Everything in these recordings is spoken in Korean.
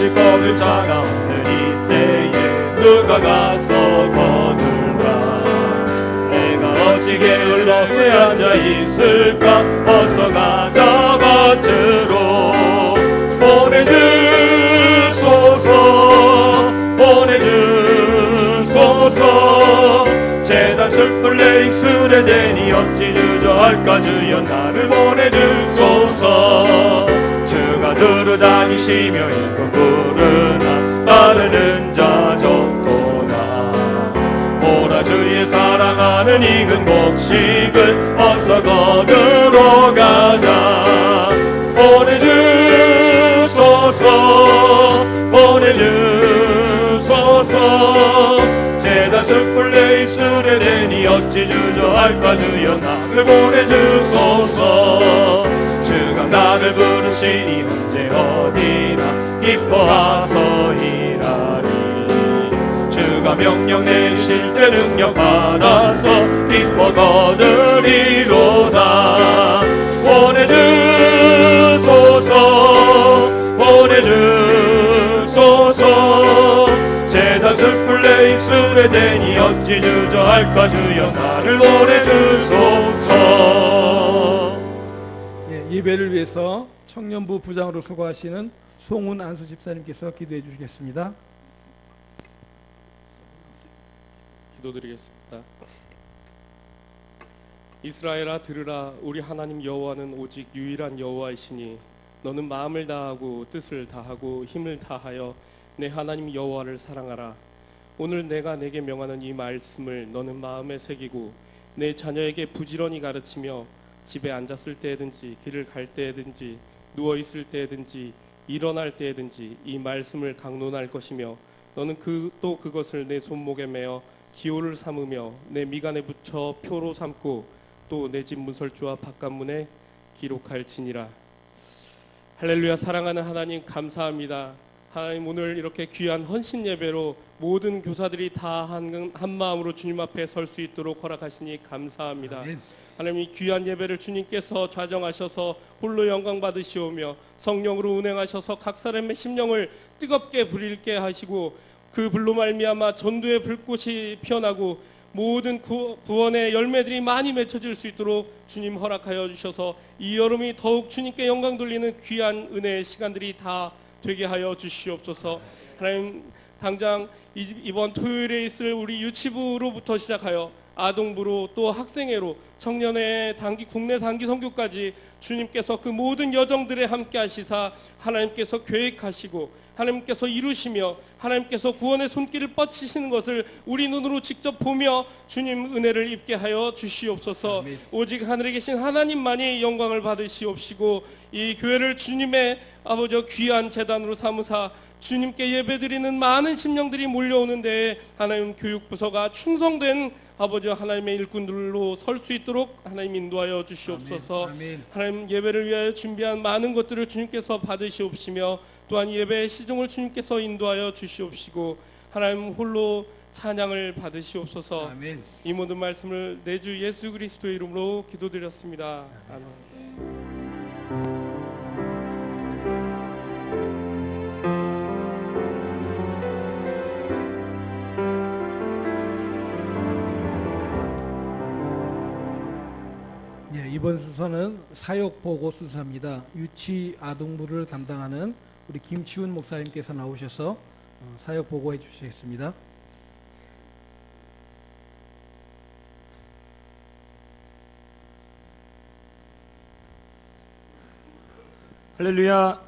다시 거둘 자가 없는 이때에 누가 가서 거둘까? 내가 어찌 게을러 후회앉아 있을까? 어서 가자 밭으로 보내주소서 보내주소서. 재단 숯불 내 입술에 대니 어찌 주저할까? 주여 나를 보내주소서. 주가 두루 다니시며 일꾼 부르나 따르는 자 적도다. 오라 주의 사랑하는 익은 곡식을 어서 거두러 가자. 보내주소서 보내주소서. 재단 숯불 내 입술에 대니 어찌 주저할까? 주여 나를 보내주소서. 주가 나를 부르시니 언제 어디나 기뻐하서 일하리. 주가 명령 내리실 때 능력 받아서 기뻐 거두리로다. 보내주소서 보내주소서. 재단 숯불 내 입술에 대니 어찌 주저할까? 주여 나를 보내주소서. 예배를 위해서 청년부 부장으로 수고하시는 송은 안수 집사님께서 기도해 주시겠습니다. 기도드리겠습니다. 이스라엘아 들으라. 우리 하나님 여호와는 오직 유일한 여호와이시니 너는 마음을 다하고 뜻을 다하고 힘을 다하여 내 하나님 여호와를 사랑하라. 오늘 내가 내게 명하는 이 말씀을 너는 마음에 새기고 내 자녀에게 부지런히 가르치며 집에 앉았을 때든지 길을 갈 때든지 누워 있을 때든지 일어날 때든지 이 말씀을 강론할 것이며 너는 또 그것을 내 손목에 매어 기호를 삼으며 내 미간에 붙여 표로 삼고 또 내 집 문설주와 바깥문에 기록할지니라. 할렐루야. 사랑하는 하나님 감사합니다. 하나님 오늘 이렇게 귀한 헌신 예배로 모든 교사들이 다 한 마음으로 주님 앞에 설 수 있도록 허락하시니 감사합니다. 아멘. 하나님 이 귀한 예배를 주님께서 좌정하셔서 홀로 영광 받으시오며 성령으로 운행하셔서 각 사람의 심령을 뜨겁게 불일게 하시고 그 불로 말미암아 전도의 불꽃이 피어나고 모든 구원의 열매들이 많이 맺혀질 수 있도록 주님 허락하여 주셔서 이 여름이 더욱 주님께 영광 돌리는 귀한 은혜의 시간들이 다 되게 하여 주시옵소서. 하나님 당장 이번 토요일에 있을 우리 유치부로부터 시작하여 아동부로 또 학생회로 청년회 단기 국내 단기 선교까지 주님께서 그 모든 여정들에 함께 하시사 하나님께서 계획하시고 하나님께서 이루시며 하나님께서 구원의 손길을 뻗치시는 것을 우리 눈으로 직접 보며 주님 은혜를 입게 하여 주시옵소서. 아멘. 오직 하늘에 계신 하나님만이 영광을 받으시옵시고 이 교회를 주님의 아버지 귀한 재단으로 삼으사 주님께 예배드리는 많은 심령들이 몰려오는 데에 하나님 교육부서가 충성된 아버지 하나님의 일꾼들로 설 수 있도록 하나님 인도하여 주시옵소서. 아멘. 하나님 예배를 위하여 준비한 많은 것들을 주님께서 받으시옵시며 또한 예배의 시종을 주님께서 인도하여 주시옵시고 하나님 홀로 찬양을 받으시옵소서. 아멘. 이 모든 말씀을 내 주 예수 그리스도의 이름으로 기도드렸습니다. 아멘. 이번 순서는 사역보고 순서입니다. 유치 아동부를 담당하는 우리 김치훈 목사님께서 나오셔서 사역보고해 주시겠습니다. 할렐루야.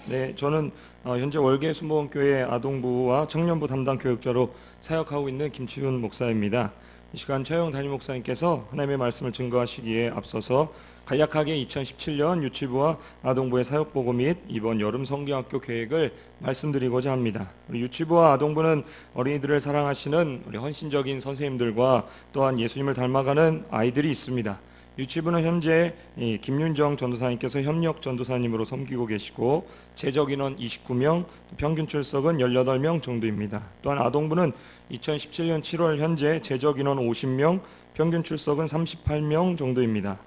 네, 저는 현재 월계 순복음교회 아동부와 청년부 담당 교육자로 사역하고 있는 김치훈 목사입니다. 이 시간 최영 담임 목사님께서 하나님의 말씀을 증거하시기에 앞서서 간략하게 2017년 유치부와 아동부의 사역보고 및 이번 여름 성경학교 계획을 말씀드리고자 합니다. 우리 유치부와 아동부는 어린이들을 사랑하시는 우리 헌신적인 선생님들과 또한 예수님을 닮아가는 아이들이 있습니다. 유치부는 현재 김윤정 전도사님께서 협력 전도사님으로 섬기고 계시고 재적 인원 29명, 평균 출석은 18명 정도입니다. 또한 아동부는 2017년 7월 현재 재적 인원 50명, 평균 출석은 38명 정도입니다.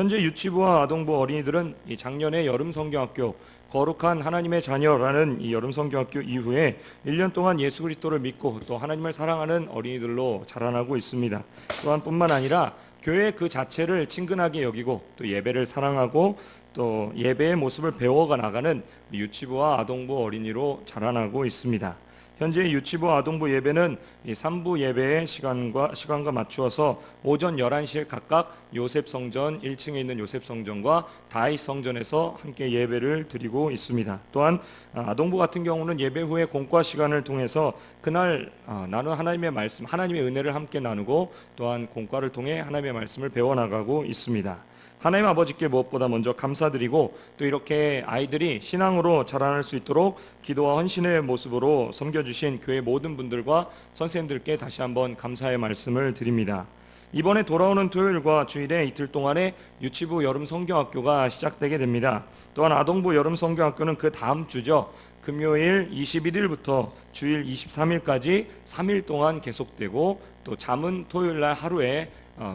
현재 유치부와 아동부 어린이들은 이 작년에 여름 성경학교 거룩한 하나님의 자녀라는 이 여름 성경학교 이후에 1년 동안 예수 그리스도를 믿고 또 하나님을 사랑하는 어린이들로 자라나고 있습니다. 또한 뿐만 아니라 교회 그 자체를 친근하게 여기고 또 예배를 사랑하고 또 예배의 모습을 배워가 나가는 유치부와 아동부 어린이로 자라나고 있습니다. 현재 유치부 아동부 예배는 이 3부 예배의 시간과 맞추어서 오전 11시에 각각 요셉 성전 1층에 있는 요셉 성전과 다윗 성전에서 함께 예배를 드리고 있습니다. 또한 아동부 같은 경우는 예배 후에 공과 시간을 통해서 그날 나눈 하나님의 말씀, 하나님의 은혜를 함께 나누고 또한 공과를 통해 하나님의 말씀을 배워나가고 있습니다. 하나님 아버지께 무엇보다 먼저 감사드리고 또 이렇게 아이들이 신앙으로 자라날 수 있도록 기도와 헌신의 모습으로 섬겨주신 교회 모든 분들과 선생님들께 다시 한번 감사의 말씀을 드립니다. 이번에 돌아오는 토요일과 주일에 이틀 동안에 유치부 여름 성경학교가 시작되게 됩니다. 또한 아동부 여름 성경학교는 그 다음 주죠. 금요일 21일부터 주일 23일까지 3일 동안 계속되고 또 잠은 토요일 날 하루에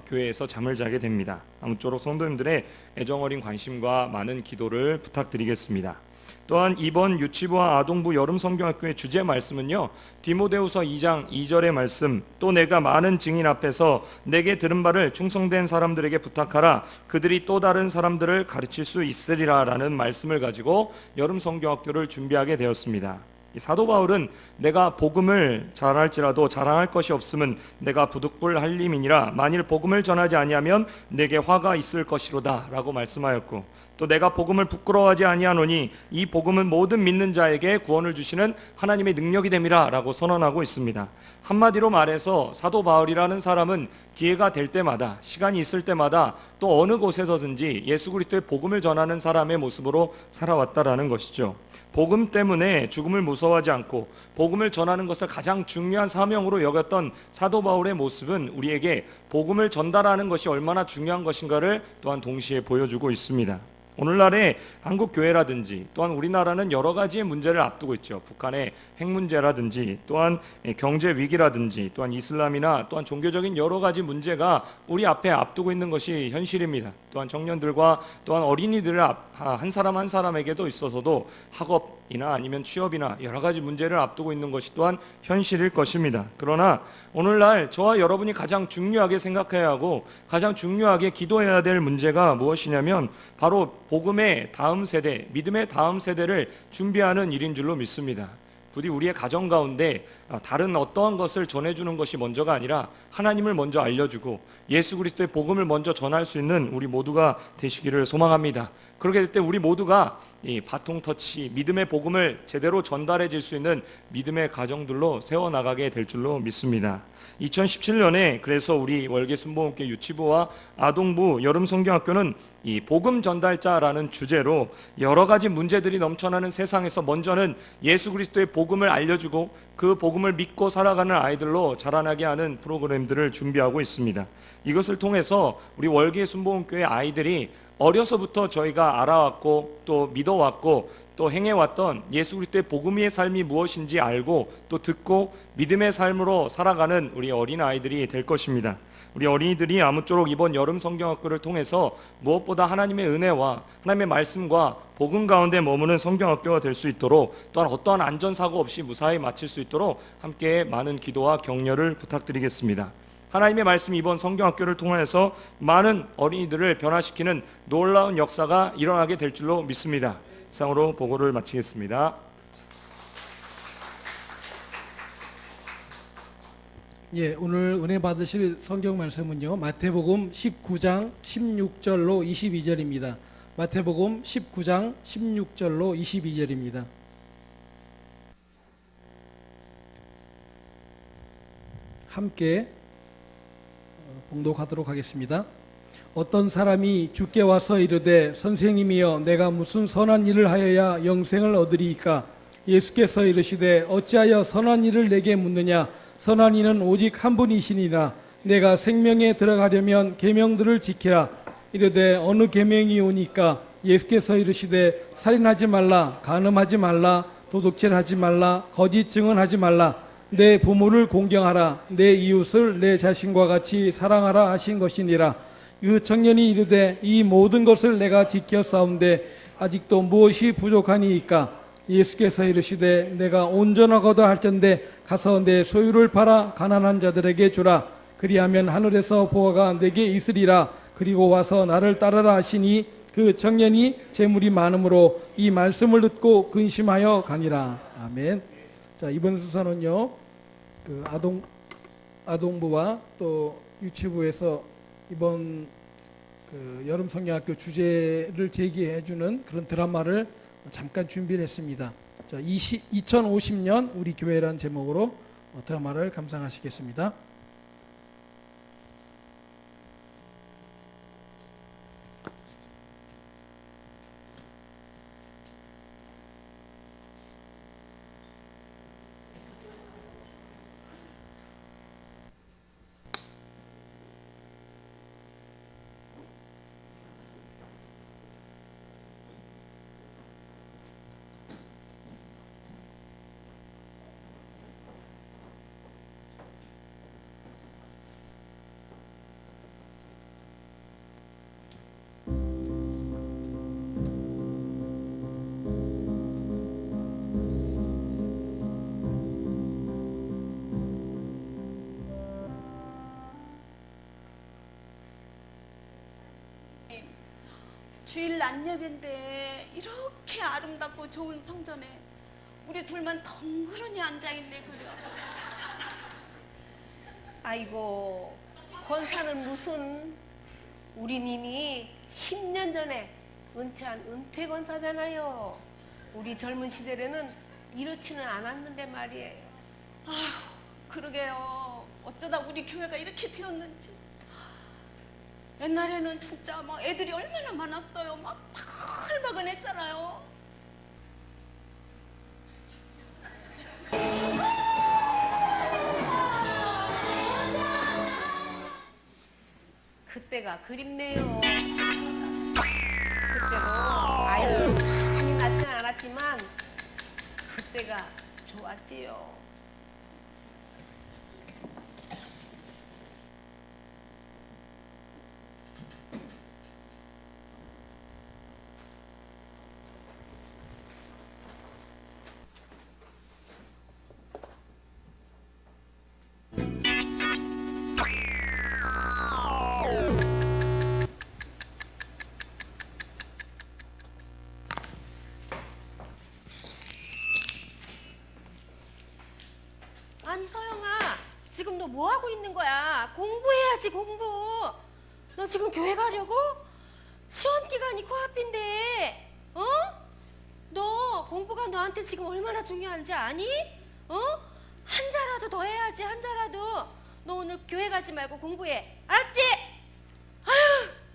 교회에서 잠을 자게 됩니다. 아무쪼록 성도님들의 애정어린 관심과 많은 기도를 부탁드리겠습니다. 또한 이번 유치부와 아동부 여름 성경학교의 주제 말씀은요, 디모데후서 2장 2절의 말씀, 또 내가 많은 증인 앞에서 내게 들은 바를 충성된 사람들에게 부탁하라, 그들이 또 다른 사람들을 가르칠 수 있으리라 라는 말씀을 가지고 여름 성경학교를 준비하게 되었습니다. 사도 바울은 내가 복음을 잘할지라도 자랑할 것이 없음은 내가 부득불 한림이니라, 만일 복음을 전하지 아니하면 내게 화가 있을 것이로다 라고 말씀하였고, 또 내가 복음을 부끄러워하지 아니하노니 이 복음은 모든 믿는 자에게 구원을 주시는 하나님의 능력이 됨이라 라고 선언하고 있습니다. 한마디로 말해서 사도 바울이라는 사람은 기회가 될 때마다, 시간이 있을 때마다 또 어느 곳에서든지 예수 그리스도의 복음을 전하는 사람의 모습으로 살아왔다라는 것이죠. 복음 때문에 죽음을 무서워하지 않고 복음을 전하는 것을 가장 중요한 사명으로 여겼던 사도 바울의 모습은 우리에게 복음을 전달하는 것이 얼마나 중요한 것인가를 또한 동시에 보여주고 있습니다. 오늘날의 한국 교회라든지 또한 우리나라는 여러 가지의 문제를 앞두고 있죠. 북한의 핵 문제라든지 또한 경제 위기라든지 또한 이슬람이나 또한 종교적인 여러 가지 문제가 우리 앞에 앞두고 있는 것이 현실입니다. 또한 청년들과 또한 어린이들 한 사람 한 사람에게도 있어서도 학업이나 아니면 취업이나 여러 가지 문제를 앞두고 있는 것이 또한 현실일 것입니다. 그러나 오늘날 저와 여러분이 가장 중요하게 생각해야 하고 가장 중요하게 기도해야 될 문제가 무엇이냐면 바로 복음의 다음 세대, 믿음의 다음 세대를 준비하는 일인 줄로 믿습니다. 부디 우리의 가정 가운데 다른 어떠한 것을 전해주는 것이 먼저가 아니라 하나님을 먼저 알려주고 예수 그리스도의 복음을 먼저 전할 수 있는 우리 모두가 되시기를 소망합니다. 그렇게 될 때 우리 모두가 이 바통 터치, 믿음의 복음을 제대로 전달해 줄 수 있는 믿음의 가정들로 세워나가게 될 줄로 믿습니다. 2017년에 그래서 우리 월계 순복음교회 유치부와 아동부 여름 성경학교는 이 복음 전달자라는 주제로 여러 가지 문제들이 넘쳐나는 세상에서 먼저는 예수 그리스도의 복음을 알려주고 그 복음을 믿고 살아가는 아이들로 자라나게 하는 프로그램들을 준비하고 있습니다. 이것을 통해서 우리 월계 순복음교회 아이들이 어려서부터 저희가 알아왔고 또 믿어왔고 또 행해왔던 예수 그리스도의 복음의 삶이 무엇인지 알고 또 듣고 믿음의 삶으로 살아가는 우리 어린아이들이 될 것입니다. 우리 어린이들이 아무쪼록 이번 여름 성경학교를 통해서 무엇보다 하나님의 은혜와 하나님의 말씀과 복음 가운데 머무는 성경학교가 될 수 있도록 또한 어떠한 안전사고 없이 무사히 마칠 수 있도록 함께 많은 기도와 격려를 부탁드리겠습니다. 하나님의 말씀 이번 성경학교를 통해서 많은 어린이들을 변화시키는 놀라운 역사가 일어나게 될 줄로 믿습니다. 이상으로 보고를 마치겠습니다. 예, 오늘 은혜 받으실 성경 말씀은요, 마태복음 19장 16절로 22절입니다. 마태복음 19장 16절로 22절입니다. 함께 봉독하도록 하겠습니다. 어떤 사람이 주께 와서 이르되 선생님이여 내가 무슨 선한 일을 하여야 영생을 얻으리이까? 예수께서 이르시되 어찌하여 선한 일을 내게 묻느냐? 선한 이는 오직 한 분이시니라. 내가 생명에 들어가려면 계명들을 지키라. 이르되 어느 계명이 오니까? 예수께서 이르시되 살인하지 말라, 간음하지 말라, 도둑질하지 말라, 거짓 증언하지 말라, 내 부모를 공경하라, 내 이웃을 내 자신과 같이 사랑하라 하신 것이니라. 그 청년이 이르되 이 모든 것을 내가 지켰사온데 아직도 무엇이 부족하니이까? 예수께서 이르시되 내가 온전하고다 할텐대 가서 내 소유를 팔아 가난한 자들에게 주라. 그리하면 하늘에서 보화가 내게 있으리라. 그리고 와서 나를 따르라 하시니 그 청년이 재물이 많으므로 이 말씀을 듣고 근심하여 가니라. 아멘. 자, 이번 수사는요, 그 아동부와 또 유치부에서 이번 그 여름 성경학교 주제를 제기해주는 그런 드라마를 잠깐 준비를 했습니다. 자, 2050년 우리 교회라는 제목으로 드라마를 감상하시겠습니다. 주일 낮 예배인데 이렇게 아름답고 좋은 성전에 우리 둘만 덩그러니 앉아있네. 그래. 아이고, 권사는 무슨, 우리 님이 10년 전에 은퇴한 은퇴 권사잖아요. 우리 젊은 시대에는 이렇지는 않았는데 말이에요. 그러게요. 어쩌다 우리 교회가 이렇게 되었는지. 옛날에는 진짜 막 애들이 얼마나 많았어요. 막 바글바글했잖아요. 그때가 그립네요. 그때도 아이들 많이 낳진 않았지만 그때가 좋았지요. 아니 서영아, 지금 너 뭐 하고 있는 거야? 공부해야지 공부. 너 지금 교회 가려고? 시험 기간이 코앞인데, 어? 너 공부가 너한테 지금 얼마나 중요한지 아니? 어? 한자라도 더 해야지, 한자라도. 너 오늘 교회 가지 말고 공부해, 알았지? 아휴.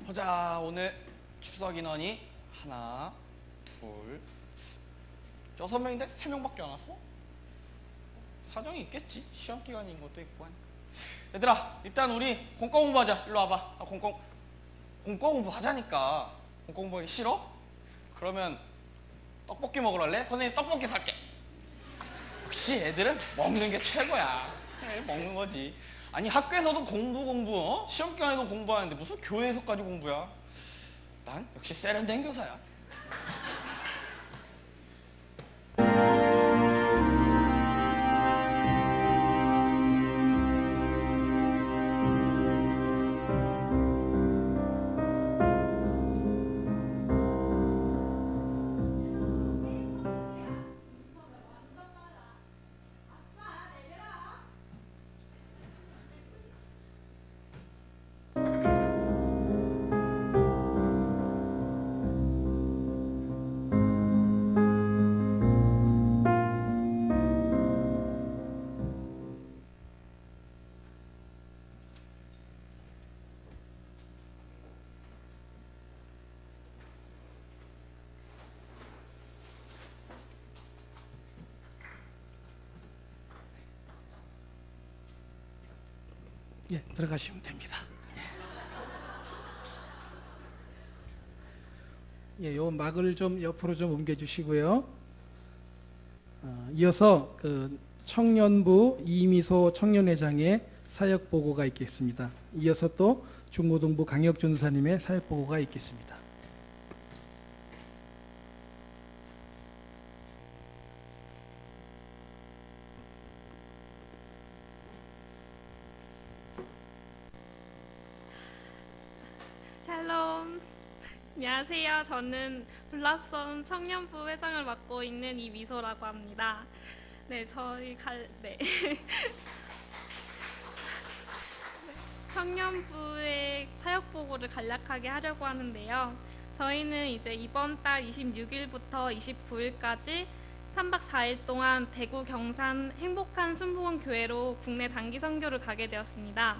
보자. 오늘 추석 인원이 하나, 둘, 6명인데 3명밖에 안 왔어? 사정이 있겠지. 시험 기간인 것도 있고 하니까. 얘들아, 일단 우리 공과 공부하자. 일로 와봐. 공과 공부 하자니까. 공과 공부하기 싫어? 그러면 떡볶이 먹으러 갈래? 선생님 떡볶이 살게. 역시 애들은 먹는 게 최고야. 그래, 먹는 거지. 아니 학교에서도 공부 시험 기간에도 공부하는데 무슨 교회에서까지 공부야. 난 역시 세련된 교사야. 예, 들어가시면 됩니다. 예, 요 막을 좀 옆으로 좀 옮겨주시고요. 이어서 그 청년부 이미소 청년회장의 사역 보고가 있겠습니다. 이어서 또 중고등부 강혁준사님의 사역 보고가 있겠습니다. 샬롬. 안녕하세요. 저는 블라썸 청년부 회장을 맡고 있는 이미소라고 합니다. 네, 네. 청년부의 사역 보고를 간략하게 하려고 하는데요. 저희는 이제 이번 달 26일부터 29일까지 3박 4일 동안 대구 경산 행복한 순복음 교회로 국내 단기 선교를 가게 되었습니다.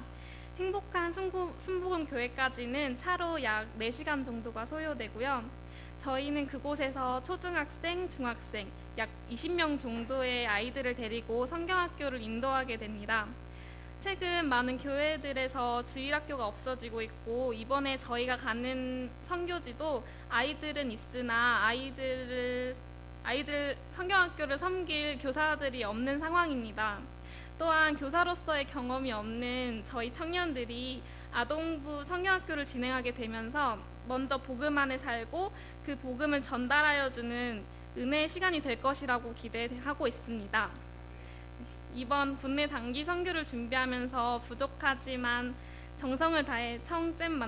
행복한 순복음 교회까지는 차로 약 4시간 정도가 소요되고요. 저희는 그곳에서 초등학생, 중학생 약 20명 정도의 아이들을 데리고 성경학교를 인도하게 됩니다. 최근 많은 교회들에서 주일학교가 없어지고 있고 이번에 저희가 가는 선교지도 아이들은 있으나 아이들 성경학교를 섬길 교사들이 없는 상황입니다. 또한 교사로서의 경험이 없는 저희 청년들이 아동부 성경학교를 진행하게 되면서 먼저 복음 안에 살고 그 복음을 전달하여 주는 은혜의 시간이 될 것이라고 기대하고 있습니다. 이번 국내 단기 선교를 준비하면서 부족하지만 정성을 다해 청잼을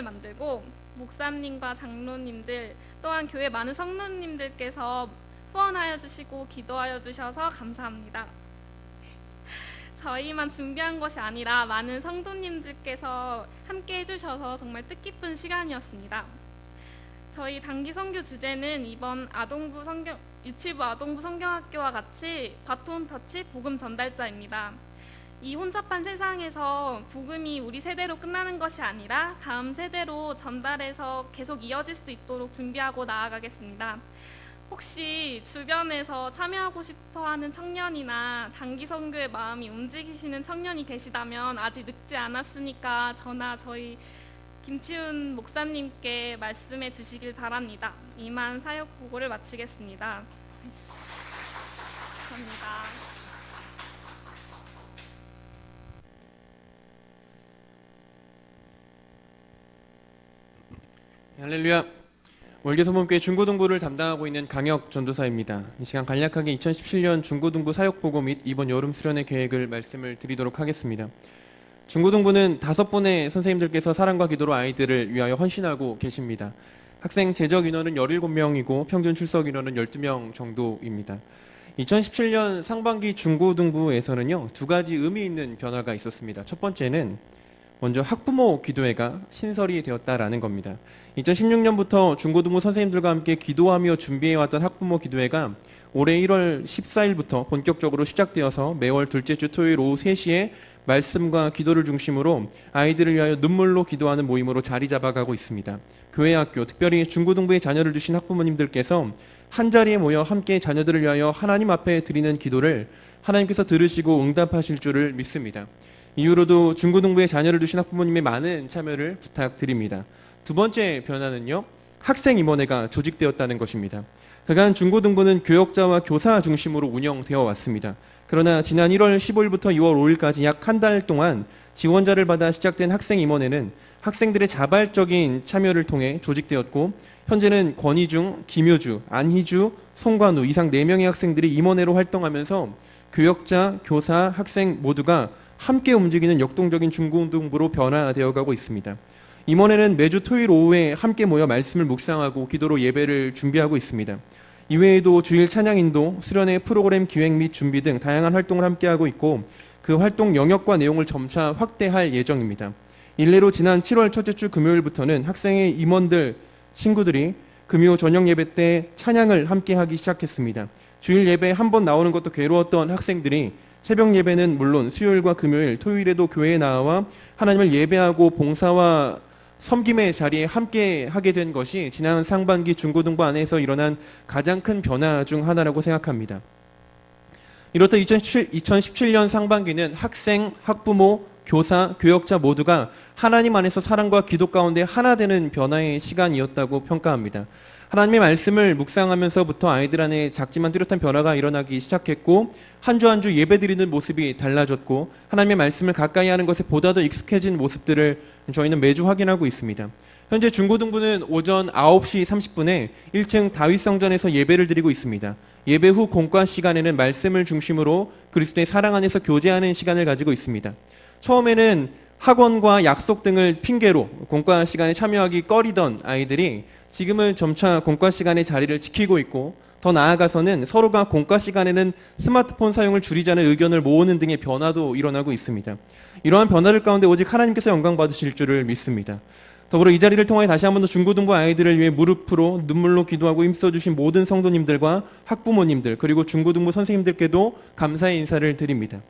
만들고 목사님과 장로님들 또한 교회 많은 성도님들께서 후원하여 주시고 기도하여 주셔서 감사합니다. 저희만 준비한 것이 아니라 많은 성도님들께서 함께 해주셔서 정말 뜻깊은 시간이었습니다. 저희 단기 선교 주제는 이번 유치부 아동부 성경학교와 같이 바톤 터치 복음 전달자입니다. 이 혼잡한 세상에서 복음이 우리 세대로 끝나는 것이 아니라 다음 세대로 전달해서 계속 이어질 수 있도록 준비하고 나아가겠습니다. 혹시 주변에서 참여하고 싶어하는 청년이나 단기 선교의 마음이 움직이시는 청년이 계시다면 아직 늦지 않았으니까 저나 저희 김치훈 목사님께 말씀해 주시길 바랍니다. 이만 사역 보고를 마치겠습니다. 감사합니다. 할렐루야. 월계소문교회 중고등부를 담당하고 있는 강혁 전도사입니다. 이 시간 간략하게 2017년 중고등부 사역보고 및 이번 여름 수련회 계획을 말씀을 드리도록 하겠습니다. 중고등부는 5분의 선생님들께서 사랑과 기도로 아이들을 위하여 헌신하고 계십니다. 학생 재적 인원은 17명이고 평균 출석 인원은 12명 정도입니다. 2017년 상반기 중고등부에서는요, 2가지 의미 있는 변화가 있었습니다. 첫 번째는 먼저 학부모 기도회가 신설이 되었다라는 겁니다. 2016년부터 중고등부 선생님들과 함께 기도하며 준비해왔던 학부모 기도회가 올해 1월 14일부터 본격적으로 시작되어서 매월 둘째 주 토요일 오후 3시에 말씀과 기도를 중심으로 아이들을 위하여 눈물로 기도하는 모임으로 자리 잡아가고 있습니다. 교회 학교, 특별히 중고등부에 자녀를 두신 학부모님들께서 한자리에 모여 함께 자녀들을 위하여 하나님 앞에 드리는 기도를 하나님께서 들으시고 응답하실 줄을 믿습니다. 이후로도 중고등부에 자녀를 두신 학부모님의 많은 참여를 부탁드립니다. 두 번째 변화는요, 학생 임원회가 조직되었다는 것입니다. 그간 중고등부는 교역자와 교사 중심으로 운영되어 왔습니다. 그러나 지난 1월 15일부터 2월 5일까지 약 한 달 동안 지원자를 받아 시작된 학생 임원회는 학생들의 자발적인 참여를 통해 조직되었고, 현재는 권희중, 김효주, 안희주, 송관우 이상 4명의 학생들이 임원회로 활동하면서 교역자, 교사, 학생 모두가 함께 움직이는 역동적인 중고등부로 변화되어 가고 있습니다. 임원회는 매주 토요일 오후에 함께 모여 말씀을 묵상하고 기도로 예배를 준비하고 있습니다. 이외에도 주일 찬양인도, 수련회 프로그램 기획 및 준비 등 다양한 활동을 함께하고 있고 그 활동 영역과 내용을 점차 확대할 예정입니다. 일례로 지난 7월 첫째 주 금요일부터는 학생의 임원들, 친구들이 금요 저녁 예배 때 찬양을 함께하기 시작했습니다. 주일 예배에 한 번 나오는 것도 괴로웠던 학생들이 새벽 예배는 물론 수요일과 금요일, 토요일에도 교회에 나와 하나님을 예배하고 봉사와 섬김의 자리에 함께 하게 된 것이 지난 상반기 중고등부 안에서 일어난 가장 큰 변화 중 하나라고 생각합니다. 이렇듯 2017년 상반기는 학생, 학부모, 교사, 교역자 모두가 하나님 안에서 사랑과 기도 가운데 하나 되는 변화의 시간이었다고 평가합니다. 하나님의 말씀을 묵상하면서부터 아이들 안에 작지만 뚜렷한 변화가 일어나기 시작했고 한 주 한 주 예배드리는 모습이 달라졌고 하나님의 말씀을 가까이 하는 것에 보다 더 익숙해진 모습들을 저희는 매주 확인하고 있습니다. 현재 중고등부는 오전 9시 30분에 1층 다윗성전에서 예배를 드리고 있습니다. 예배 후 공과 시간에는 말씀을 중심으로 그리스도의 사랑 안에서 교제하는 시간을 가지고 있습니다. 처음에는 학원과 약속 등을 핑계로 공과 시간에 참여하기 꺼리던 아이들이 지금은 점차 공과 시간의 자리를 지키고 있고 더 나아가서는 서로가 공과 시간에는 스마트폰 사용을 줄이자는 의견을 모으는 등의 변화도 일어나고 있습니다. 이러한 변화들 가운데 오직 하나님께서 영광 받으실 줄을 믿습니다. 더불어 이 자리를 통해 다시 한 번 더 중고등부 아이들을 위해 무릎으로 눈물로 기도하고 힘써주신 모든 성도님들과 학부모님들 그리고 중고등부 선생님들께도 감사의 인사를 드립니다.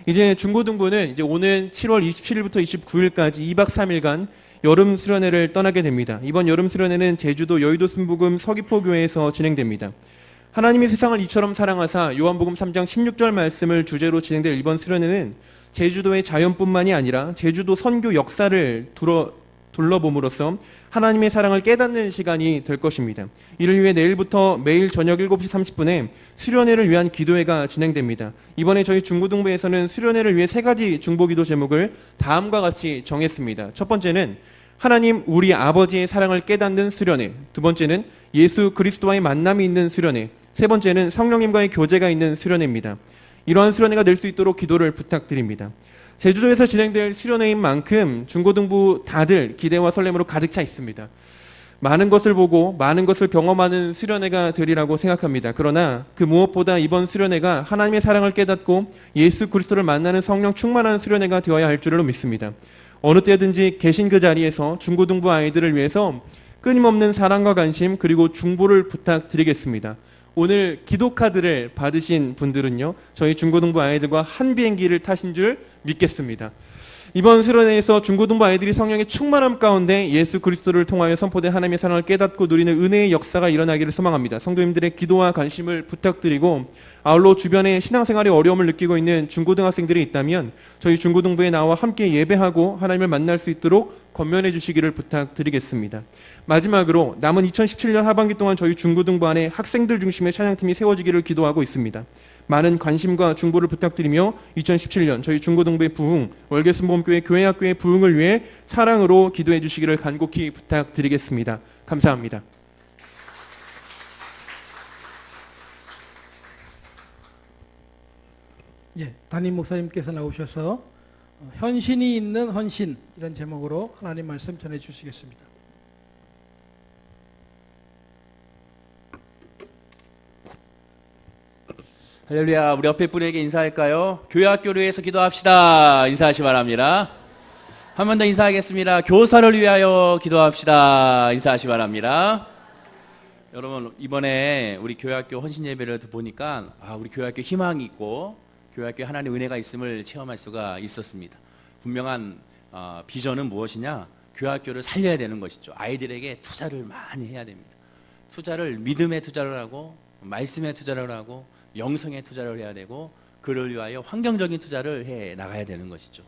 이제 중고등부는 이제 오는 7월 27일부터 29일까지 2박 3일간 여름 수련회를 떠나게 됩니다. 이번 여름 수련회는 제주도 여의도 순복음 서귀포교회에서 진행됩니다. 하나님이 세상을 이처럼 사랑하사 요한복음 3장 16절 말씀을 주제로 진행될 이번 수련회는 제주도의 자연뿐만이 아니라 제주도 선교 역사를 둘러봄으로써 하나님의 사랑을 깨닫는 시간이 될 것입니다. 이를 위해 내일부터 매일 저녁 7시 30분에 수련회를 위한 기도회가 진행됩니다. 이번에 저희 중고등부에서는 수련회를 위해 3가지 중보기도 제목을 다음과 같이 정했습니다. 첫 번째는 하나님 우리 아버지의 사랑을 깨닫는 수련회, 두 번째는 예수 그리스도와의 만남이 있는 수련회, 세 번째는 성령님과의 교제가 있는 수련회입니다. 이러한 수련회가 될 수 있도록 기도를 부탁드립니다. 제주도에서 진행될 수련회인 만큼 중고등부 다들 기대와 설렘으로 가득 차 있습니다. 많은 것을 보고 많은 것을 경험하는 수련회가 되리라고 생각합니다. 그러나 그 무엇보다 이번 수련회가 하나님의 사랑을 깨닫고 예수 그리스도를 만나는 성령 충만한 수련회가 되어야 할 줄로 믿습니다. 어느 때든지 계신 그 자리에서 중고등부 아이들을 위해서 끊임없는 사랑과 관심 그리고 중보를 부탁드리겠습니다. 오늘 기도 카드를 받으신 분들은요, 저희 중고등부 아이들과 한 비행기를 타신 줄 믿겠습니다. 이번 수련회에서 중고등부 아이들이 성령의 충만함 가운데 예수 그리스도를 통하여 선포된 하나님의 사랑을 깨닫고 누리는 은혜의 역사가 일어나기를 소망합니다. 성도님들의 기도와 관심을 부탁드리고 아울러 주변에 신앙생활에 어려움을 느끼고 있는 중고등학생들이 있다면 저희 중고등부에 나와 함께 예배하고 하나님을 만날 수 있도록 권면해 주시기를 부탁드리겠습니다. 마지막으로 남은 2017년 하반기 동안 저희 중고등부 안에 학생들 중심의 찬양팀이 세워지기를 기도하고 있습니다. 많은 관심과 중보를 부탁드리며 2017년 저희 중고등부의 부흥, 월계순복음교회 교회학교의 부흥을 위해 사랑으로 기도해 주시기를 간곡히 부탁드리겠습니다. 감사합니다. 예, 담임 목사님께서 나오셔서 현신이 있는 헌신 이런 제목으로 하나님 말씀 전해 주시겠습니다. 할렐루야. 우리 옆에 분에게 인사할까요? 교회학교를 위해서 기도합시다. 인사하시 바랍니다. 한 번 더 인사하겠습니다. 교사를 위하여 기도합시다. 인사하시 바랍니다. 여러분, 이번에 우리 교회학교 헌신 예배를 보니까 우리 교회학교 희망이 있고 교회학교에 하나님의 은혜가 있음을 체험할 수가 있었습니다. 분명한 비전은 무엇이냐? 교회학교를 살려야 되는 것이죠. 아이들에게 투자를 많이 해야 됩니다. 투자를 믿음에 투자를 하고 말씀에 투자를 하고 영성에 투자를 해야 되고 그를 위하여 환경적인 투자를 해 나가야 되는 것이죠.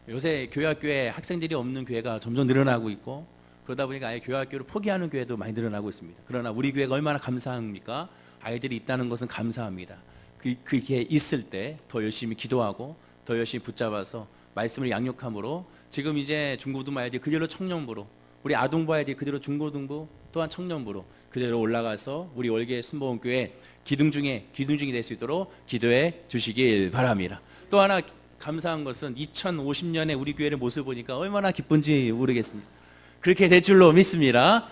요새 교회학교에 학생들이 없는 교회가 점점 늘어나고 있고 그러다 보니까 아예 교회학교를 포기하는 교회도 많이 늘어나고 있습니다. 그러나 우리 교회가 얼마나 감사합니까? 아이들이 있다는 것은 감사합니다. 그게 있을 때 더 열심히 기도하고 더 열심히 붙잡아서 말씀을 양육함으로 지금 이제 중고등부 아이들이 그대로 청년부로 우리 아동부 아이들이 그대로 중고등부 또한 청년부로 그대로 올라가서 우리 월계 순복음교회 기둥중이 될 수 있도록 기도해 주시길 바랍니다. 또 하나 감사한 것은 2050년에 우리 교회의 모습을 보니까 얼마나 기쁜지 모르겠습니다. 그렇게 될 줄로 믿습니다.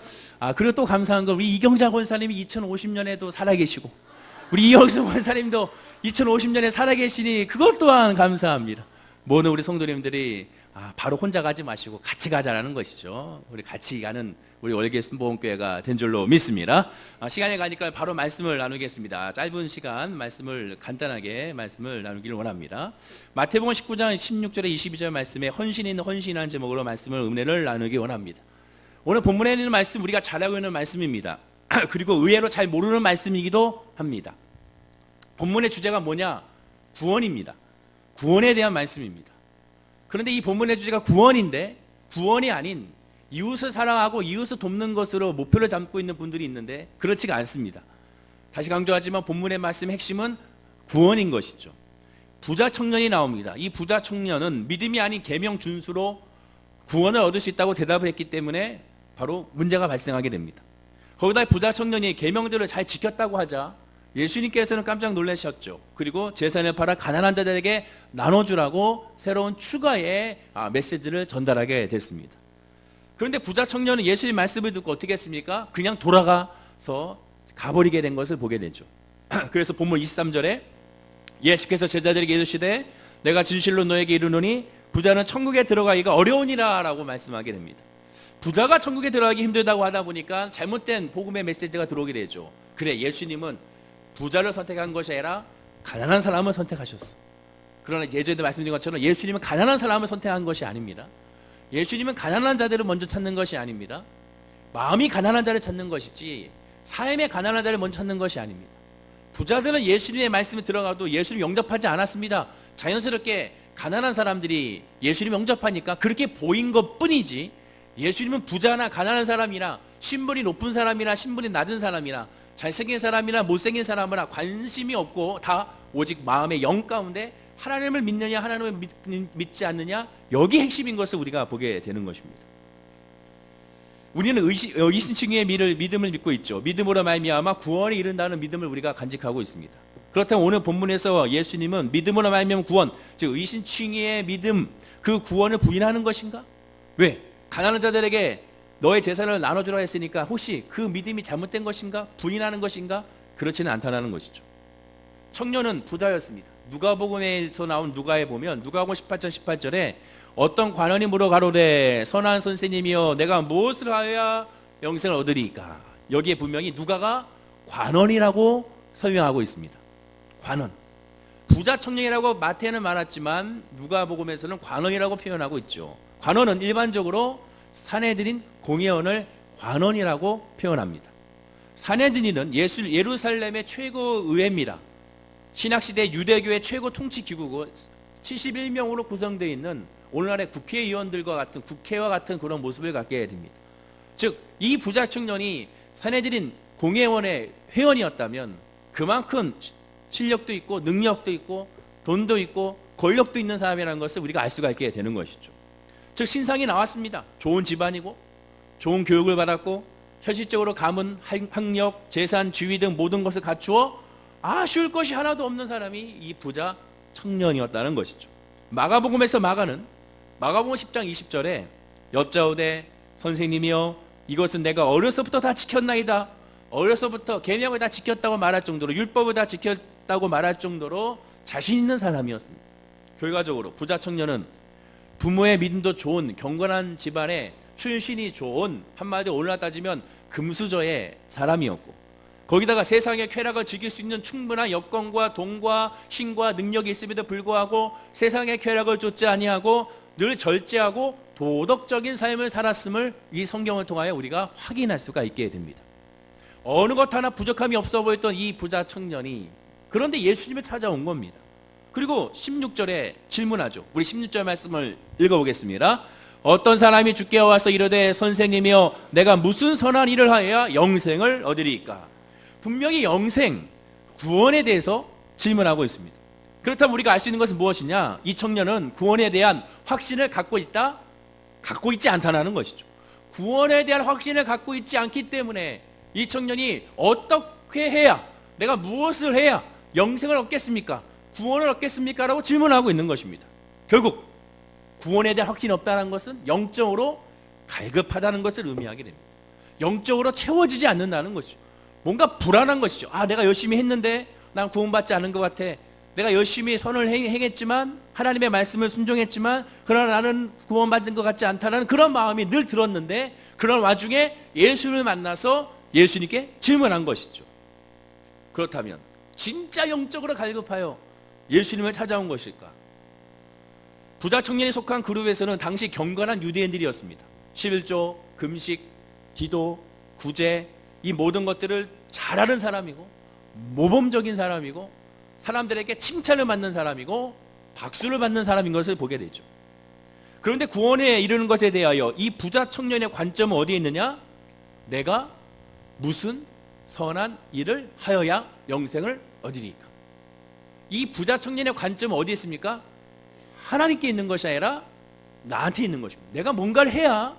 그리고 또 감사한 건 우리 이경자 권사님이 2050년에도 살아계시고 우리 이영수 권사님도 2050년에 살아계시니 그것 또한 감사합니다. 모든 우리 성도님들이 바로 혼자 가지 마시고 같이 가자라는 것이죠. 우리 같이 가는 우리 월계 순복음교회가 된 줄로 믿습니다. 시간이 가니까 바로 말씀을 나누겠습니다. 짧은 시간 말씀을 간단하게 말씀을 나누기를 원합니다. 마태복음 19장 16절에 22절 말씀에 헌신이 있는 헌신이라는 제목으로 말씀을 은혜를 나누기 원합니다. 오늘 본문에 있는 말씀 우리가 잘 알고 있는 말씀입니다. 그리고 의외로 잘 모르는 말씀이기도 합니다. 본문의 주제가 뭐냐? 구원입니다. 구원에 대한 말씀입니다. 그런데 이 본문의 주제가 구원인데 구원이 아닌 이웃을 사랑하고 이웃을 돕는 것으로 목표를 잡고 있는 분들이 있는데 그렇지가 않습니다. 다시 강조하지만 본문의 말씀의 핵심은 구원인 것이죠. 부자 청년이 나옵니다. 이 부자 청년은 믿음이 아닌 계명 준수로 구원을 얻을 수 있다고 대답을 했기 때문에 바로 문제가 발생하게 됩니다. 거기다 부자 청년이 계명들을 잘 지켰다고 하자 예수님께서는 깜짝 놀라셨죠. 그리고 재산을 팔아 가난한 자들에게 나눠주라고 새로운 추가의 메시지를 전달하게 됐습니다. 그런데 부자 청년은 예수님 말씀을 듣고 어떻게 했습니까? 그냥 돌아가서 가버리게 된 것을 보게 되죠. 그래서 본문 23절에 예수께서 제자들에게 이르시되 내가 진실로 너에게 이르노니 부자는 천국에 들어가기가 어려우니라 라고 말씀하게 됩니다. 부자가 천국에 들어가기 힘들다고 하다 보니까 잘못된 복음의 메시지가 들어오게 되죠. 그래, 예수님은 부자를 선택한 것이 아니라 가난한 사람을 선택하셨어. 그러나 예전에 말씀드린 것처럼 예수님은 가난한 사람을 선택한 것이 아닙니다. 예수님은 가난한 자들을 먼저 찾는 것이 아닙니다. 마음이 가난한 자를 찾는 것이지 삶의 가난한 자를 먼저 찾는 것이 아닙니다. 부자들은 예수님의 말씀에 들어가도 예수님 영접하지 않았습니다. 자연스럽게 가난한 사람들이 예수님 영접하니까 그렇게 보인 것뿐이지 예수님은 부자나 가난한 사람이나 신분이 높은 사람이나 신분이 낮은 사람이나 잘생긴 사람이나 못생긴 사람이나 관심이 없고 다 오직 마음의 영 가운데 하나님을 믿느냐 하나님을 믿지 않느냐 여기 핵심인 것을 우리가 보게 되는 것입니다. 우리는 의신칭의의 믿음을 믿고 있죠. 믿음으로 말미암아 구원에 이른다는 믿음을 우리가 간직하고 있습니다. 그렇다면 오늘 본문에서 예수님은 믿음으로 말미암아 구원, 즉 의신칭의의 믿음, 그 구원을 부인하는 것인가? 왜? 가난한 자들에게 너의 재산을 나눠주라 했으니까 혹시 그 믿음이 잘못된 것인가? 부인하는 것인가? 그렇지는 않다는 것이죠. 청년은 부자였습니다. 누가복음에서 나온 누가에 보면 누가복음 18장 18절에 어떤 관원이 물어 가로되 선한 선생님이여 내가 무엇을 하여야 영생을 얻으리이까? 여기에 분명히 누가가 관원이라고 설명하고 있습니다. 관원. 부자 청년이라고 마태는 말했지만 누가복음에서는 관원이라고 표현하고 있죠. 관원은 일반적으로 산헤드린 공회원을 관원이라고 표현합니다. 산헤드린은 예루살렘의 최고 의회입니다. 신학시대 유대교의 최고 통치기구고 71명으로 구성되어 있는 오늘날의 국회의원들과 같은 국회와 같은 그런 모습을 갖게 됩니다. 즉 이 부자 청년이 산헤드린 공회원의 회원이었다면 그만큼 실력도 있고 능력도 있고 돈도 있고 권력도 있는 사람이라는 것을 우리가 알 수가 있게 되는 것이죠. 즉 신상이 나왔습니다. 좋은 집안이고 좋은 교육을 받았고 현실적으로 가문, 학력, 재산, 지위 등 모든 것을 갖추어 아쉬울 것이 하나도 없는 사람이 이 부자 청년이었다는 것이죠. 마가복음에서 마가복음 10장 20절에 여짜오되 선생님이여 이것은 내가 어려서부터 다 지켰나이다. 어려서부터 계명을 다 지켰다고 말할 정도로 율법을 다 지켰다고 말할 정도로 자신 있는 사람이었습니다. 결과적으로 부자 청년은 부모의 믿음도 좋은 경건한 집안에 출신이 좋은 한마디로 오늘날 따지면 금수저의 사람이었고 거기다가 세상의 쾌락을 즐길 수 있는 충분한 여건과 돈과 힘과 능력이 있음에도 불구하고 세상의 쾌락을 쫓지 아니하고 늘 절제하고 도덕적인 삶을 살았음을 이 성경을 통하여 우리가 확인할 수가 있게 됩니다. 어느 것 하나 부족함이 없어 보였던 이 부자 청년이 그런데 예수님을 찾아온 겁니다. 그리고 16절에 질문하죠. 우리 16절 말씀을 읽어보겠습니다. 어떤 사람이 주께 와서 이르되 선생님이여 내가 무슨 선한 일을 하여야 영생을 얻으리이까? 분명히 영생, 구원에 대해서 질문하고 있습니다. 그렇다면 우리가 알 수 있는 것은 무엇이냐? 이 청년은 구원에 대한 확신을 갖고 있다? 갖고 있지 않다는 것이죠. 구원에 대한 확신을 갖고 있지 않기 때문에 이 청년이 어떻게 해야, 내가 무엇을 해야 영생을 얻겠습니까? 구원을 얻겠습니까? 라고 질문하고 있는 것입니다. 결국 구원에 대한 확신이 없다는 것은 영적으로 갈급하다는 것을 의미하게 됩니다. 영적으로 채워지지 않는다는 것이죠. 뭔가 불안한 것이죠. 아, 내가 열심히 했는데 난 구원받지 않은 것 같아. 내가 열심히 선을 행했지만 하나님의 말씀을 순종했지만 그러나 나는 구원받은 것 같지 않다는 그런 마음이 늘 들었는데 그런 와중에 예수를 만나서 예수님께 질문한 것이죠. 그렇다면 진짜 영적으로 갈급하여 예수님을 찾아온 것일까? 부자 청년이 속한 그룹에서는 당시 경건한 유대인들이었습니다. 11조, 금식, 기도, 구제 이 모든 것들을 잘하는 사람이고 모범적인 사람이고 사람들에게 칭찬을 받는 사람이고 박수를 받는 사람인 것을 보게 되죠. 그런데 구원에 이르는 것에 대하여 이 부자 청년의 관점은 어디에 있느냐? 내가 무슨 선한 일을 하여야 영생을 얻으리까? 이 부자 청년의 관점은 어디에 있습니까? 하나님께 있는 것이 아니라 나한테 있는 것입니다. 내가 뭔가를 해야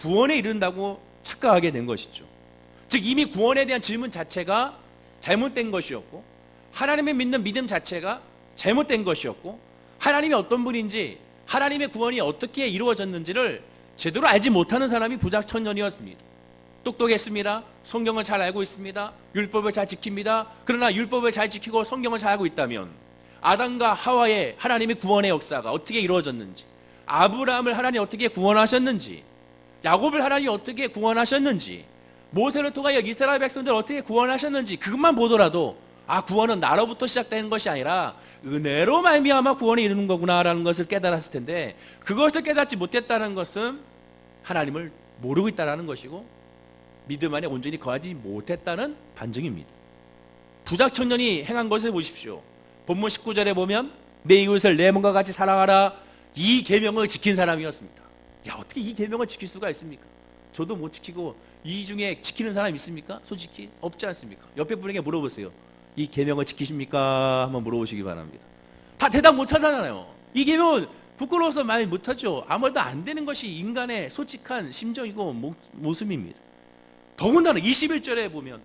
구원에 이른다고 착각하게 된 것이죠. 즉 이미 구원에 대한 질문 자체가 잘못된 것이었고, 하나님을 믿는 믿음 자체가 잘못된 것이었고, 하나님이 어떤 분인지, 하나님의 구원이 어떻게 이루어졌는지를 제대로 알지 못하는 사람이 부자 청년이었습니다. 똑똑했습니다. 성경을 잘 알고 있습니다. 율법을 잘 지킵니다. 그러나 율법을 잘 지키고 성경을 잘 알고 있다면 아담과 하와의 하나님의 구원의 역사가 어떻게 이루어졌는지, 아브라함을 하나님이 어떻게 구원하셨는지, 야곱을 하나님이 어떻게 구원하셨는지, 모세를 통하여 이스라엘 백성들을 어떻게 구원하셨는지 그것만 보더라도 아, 구원은 나로부터 시작되는 것이 아니라 은혜로 말미암아 구원에 이르는 거구나라는 것을 깨달았을 텐데, 그것을 깨닫지 못했다는 것은 하나님을 모르고 있다는 것이고 믿음 안에 온전히 거하지 못했다는 반증입니다. 부자 청년이 행한 것을 보십시오. 본문 19절에 보면 내 이웃을 내 몸과 같이 사랑하라, 이 계명을 지킨 사람이었습니다. 야, 어떻게 이 계명을 지킬 수가 있습니까? 저도 못 지키고 이 중에 지키는 사람 있습니까? 솔직히 없지 않습니까? 옆에 분에게 물어보세요. 이 계명을 지키십니까? 한번 물어보시기 바랍니다. 다 대답 못 하잖아요. 이 계명은 부끄러워서 말 못하죠. 아무래도 안 되는 것이 인간의 솔직한 심정이고 모습입니다. 더군다나 21절에 보면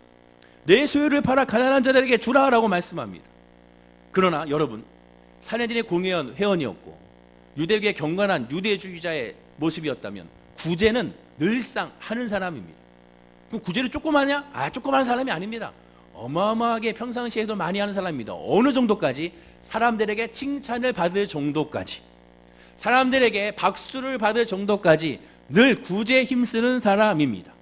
내 소유를 팔아 가난한 자들에게 주라라고 말씀합니다. 그러나 여러분, 사내들의 공회원 회원이었고 유대교의 경건한 유대주의자의 모습이었다면 구제는 늘상 하는 사람입니다. 그럼 구제를 조금 하냐? 아, 조금 하는 사람이 아닙니다. 어마어마하게 평상시에도 많이 하는 사람입니다. 어느 정도까지? 사람들에게 칭찬을 받을 정도까지, 사람들에게 박수를 받을 정도까지 늘 구제에 힘쓰는 사람입니다.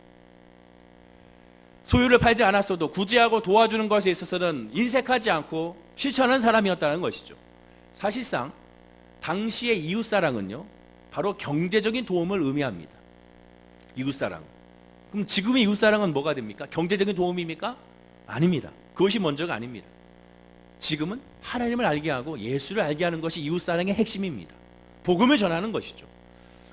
소유를 팔지 않았어도 구제하고 도와주는 것에 있어서는 인색하지 않고 실천하는 사람이었다는 것이죠. 사실상 당시의 이웃사랑은요, 바로 경제적인 도움을 의미합니다. 이웃사랑. 그럼 지금의 이웃사랑은 뭐가 됩니까? 경제적인 도움입니까? 아닙니다. 그것이 먼저가 아닙니다. 지금은 하나님을 알게 하고 예수를 알게 하는 것이 이웃사랑의 핵심입니다. 복음을 전하는 것이죠.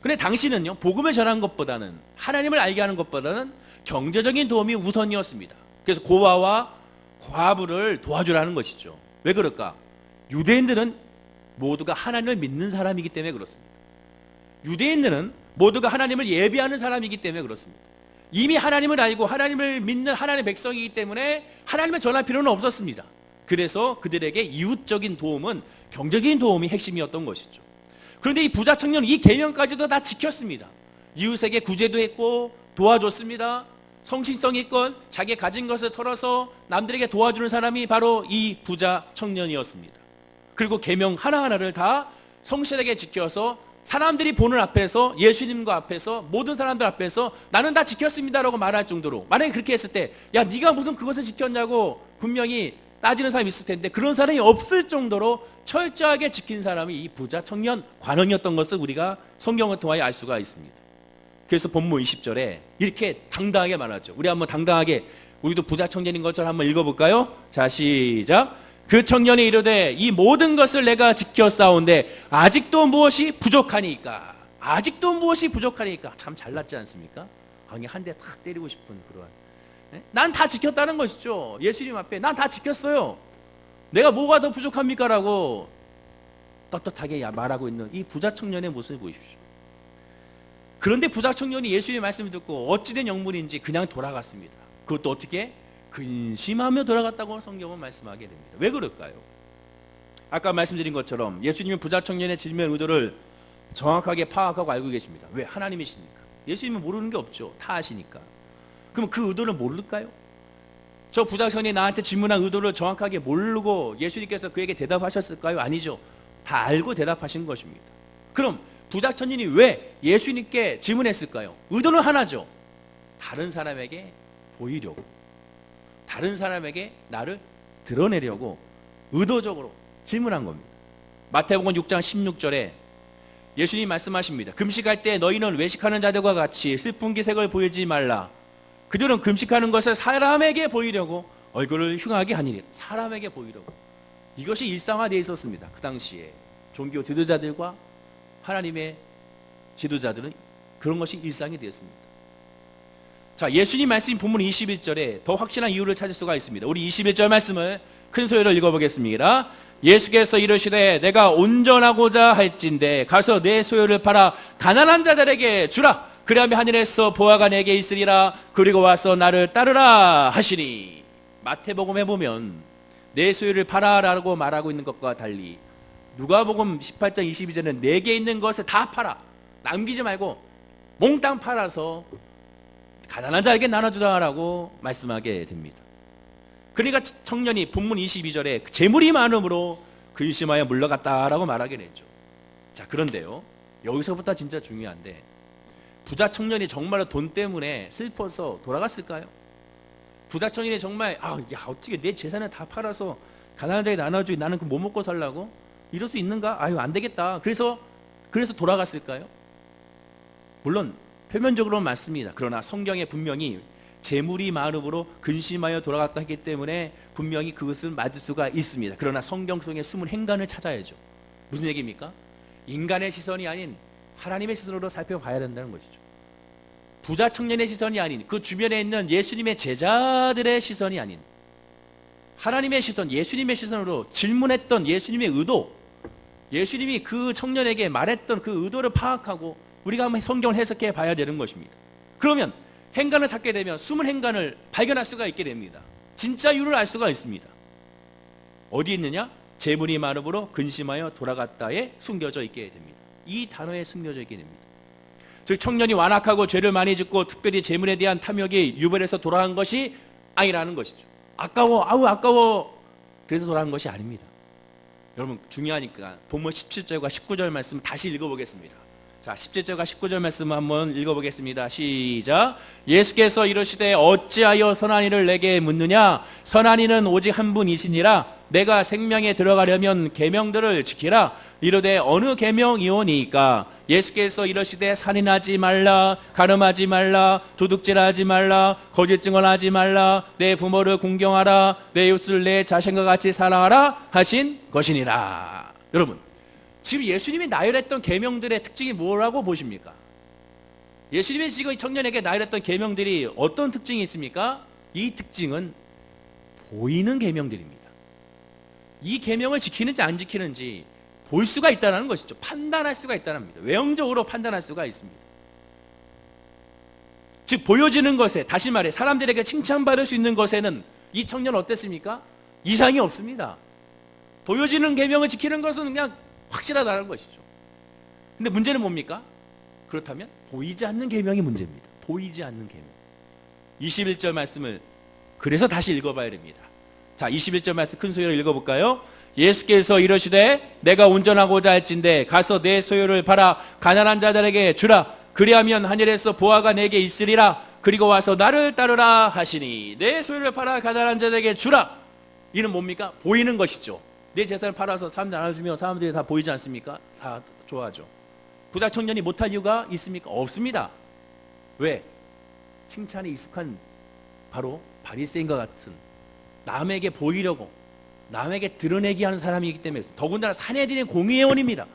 그런데 당시는요, 복음을 전하는 것보다는, 하나님을 알게 하는 것보다는 경제적인 도움이 우선이었습니다. 그래서 고아와 과부를 도와주라는 것이죠. 왜 그럴까? 유대인들은 모두가 하나님을 믿는 사람이기 때문에 그렇습니다. 유대인들은 모두가 하나님을 예배하는 사람이기 때문에 그렇습니다. 이미 하나님을 알고 하나님을 믿는 하나님의 백성이기 때문에 하나님을 전할 필요는 없었습니다. 그래서 그들에게 이웃적인 도움은 경제적인 도움이 핵심이었던 것이죠. 그런데 이 부자 청년은 이 계명까지도 다 지켰습니다. 이웃에게 구제도 했고 도와줬습니다. 성실성 있건 자기 가진 것을 털어서 남들에게 도와주는 사람이 바로 이 부자 청년이었습니다. 그리고 계명 하나하나를 다 성실하게 지켜서 사람들이 보는 앞에서, 예수님과 앞에서, 모든 사람들 앞에서 나는 다 지켰습니다라고 말할 정도로, 만약에 그렇게 했을 때 야, 네가 무슨 그것을 지켰냐고 분명히 따지는 사람이 있을 텐데 그런 사람이 없을 정도로 철저하게 지킨 사람이 이 부자 청년 관원이었던 것을 우리가 성경을 통하여 알 수가 있습니다. 그래서 본문 20절에 이렇게 당당하게 말하죠. 우리 한번 당당하게, 우리도 부자 청년인 것처럼 한번 읽어볼까요? 자, 시작. 그 청년이 이르되 이 모든 것을 내가 지켰사온데 아직도 무엇이 부족하니까. 아직도 무엇이 부족하니까. 참 잘났지 않습니까? 강에 한 대 탁 때리고 싶은 그런. 난 다 지켰다는 것이죠. 예수님 앞에 난 다 지켰어요. 내가 뭐가 더 부족합니까? 라고 떳떳하게 말하고 있는 이 부자 청년의 모습을 보십시오. 그런데 부자 청년이 예수님의 말씀을 듣고 어찌된 영문인지 그냥 돌아갔습니다. 그것도 어떻게? 근심하며 돌아갔다고 성경은 말씀하게 됩니다. 왜 그럴까요? 아까 말씀드린 것처럼 예수님은 부자 청년의 질문 의도를 정확하게 파악하고 알고 계십니다. 왜? 하나님이시니까. 예수님은 모르는 게 없죠. 다 아시니까. 그럼 그 의도를 모를까요? 저 부자 청년이 나한테 질문한 의도를 정확하게 모르고 예수님께서 그에게 대답하셨을까요? 아니죠. 다 알고 대답하신 것입니다. 그럼 부자 청년이 왜 예수님께 질문했을까요? 의도는 하나죠. 다른 사람에게 보이려고, 다른 사람에게 나를 드러내려고 의도적으로 질문한 겁니다. 마태복음 6장 16절에 예수님 말씀하십니다. 금식할 때 너희는 외식하는 자들과 같이 슬픈 기색을 보이지 말라. 그들은 금식하는 것을 사람에게 보이려고 얼굴을 흉하게 하니라. 사람에게 보이려고. 이것이 일상화되어 있었습니다. 그 당시에 종교 지도자들과 하나님의 지도자들은 그런 것이 일상이 되었습니다. 자, 예수님 말씀 본문 21절에 더 확실한 이유를 찾을 수가 있습니다. 우리 21절 말씀을 큰 소리로 읽어보겠습니다. 예수께서 이르시되 내가 온전하고자 할진대 가서 내 소유를 팔아 가난한 자들에게 주라. 그리하면 하늘에서 보화가 내게 있으리라. 그리고 와서 나를 따르라 하시니. 마태복음에 보면 내 소유를 팔아라고 말하고 있는 것과 달리 누가복음 18장 22절은 내게 있는 것을 다 팔아. 남기지 말고 몽땅 팔아서 가난한 자에게 나눠주라라고 말씀하게 됩니다. 그러니까 청년이 본문 22절에 재물이 많음으로 근심하여 물러갔다라고 말하게 되죠. 자, 그런데요, 여기서부터 진짜 중요한데, 부자 청년이 정말 돈 때문에 슬퍼서 돌아갔을까요? 부자 청년이 정말 어떻게 내 재산을 다 팔아서 가난한 자에게 나눠주지, 나는 그 뭐 먹고 살라고? 이럴 수 있는가? 안 되겠다. 그래서 돌아갔을까요? 물론 표면적으로는 맞습니다. 그러나 성경에 분명히 재물이 많음으로 근심하여 돌아갔다 했기 때문에 분명히 그것은 맞을 수가 있습니다. 그러나 성경 속에 숨은 행간을 찾아야죠. 무슨 얘기입니까? 인간의 시선이 아닌 하나님의 시선으로 살펴봐야 된다는 것이죠. 부자 청년의 시선이 아닌 그 주변에 있는 예수님의 제자들의 시선이 아닌 하나님의 시선, 예수님의 시선으로 질문했던 예수님의 의도, 예수님이 그 청년에게 말했던 그 의도를 파악하고 우리가 한번 성경을 해석해 봐야 되는 것입니다. 그러면 행간을 찾게 되면 숨은 행간을 발견할 수가 있게 됩니다. 진짜 이유를 알 수가 있습니다. 어디 있느냐? 재물이 많음으로 근심하여 돌아갔다에 숨겨져 있게 됩니다. 이 단어에 숨겨져 있게 됩니다. 즉 청년이 완악하고 죄를 많이 짓고 특별히 재물에 대한 탐욕이 유발해서 돌아간 것이 아니라는 것이죠. 아까워 그래서 돌아간 것이 아닙니다. 여러분 중요하니까 본문 17절과 19절 말씀 다시 읽어보겠습니다. 자, 17절과 19절 말씀 한번 읽어보겠습니다. 시작. 예수께서 이르시되 어찌하여 선한 이를 내게 묻느냐? 선한 이는 오직 한 분이시니라. 내가 생명에 들어가려면 계명들을 지키라. 이르되 어느 계명이오니까? 예수께서 이르시되 살인하지 말라, 간음하지 말라, 도둑질하지 말라, 거짓 증언하지 말라, 내 부모를 공경하라, 내 이웃을 내 자신과 같이 사랑하라 하신 것이니라. 여러분, 지금 예수님이 나열했던 계명들의 특징이 뭐라고 보십니까? 예수님이 지금 이 청년에게 나열했던 계명들이 어떤 특징이 있습니까? 이 특징은 보이는 계명들입니다. 이 계명을 지키는지 안 지키는지 볼 수가 있다는 것이죠. 판단할 수가 있다는 겁니다. 외형적으로 판단할 수가 있습니다. 즉 보여지는 것에, 다시 말해 사람들에게 칭찬받을 수 있는 것에는 이 청년 어땠습니까? 이상이 없습니다. 보여지는 계명을 지키는 것은 그냥 확실하다는 것이죠. 근데 문제는 뭡니까? 그렇다면 보이지 않는 계명이 문제입니다. 보이지 않는 계명. 21절 말씀을 그래서 다시 읽어봐야 됩니다. 자, 21절 말씀 큰 소리로 읽어볼까요? 예수께서 이르시되 내가 온전하고자 할진대 가서 내 소유를 팔아 가난한 자들에게 주라. 그리하면 하늘에서 보화가 내게 있으리라. 그리고 와서 나를 따르라 하시니. 내 소유를 팔아 가난한 자들에게 주라. 이는 뭡니까? 보이는 것이죠. 내 재산을 팔아서 사람들 나눠주면 사람들이 다 보이지 않습니까? 다 좋아하죠. 부자 청년이 못할 이유가 있습니까? 없습니다. 왜? 칭찬에 익숙한 바로 바리새인과 같은 남에게 보이려고 남에게 드러내기 하는 사람이기 때문에, 더군다나 사내들인 공의회원입니다.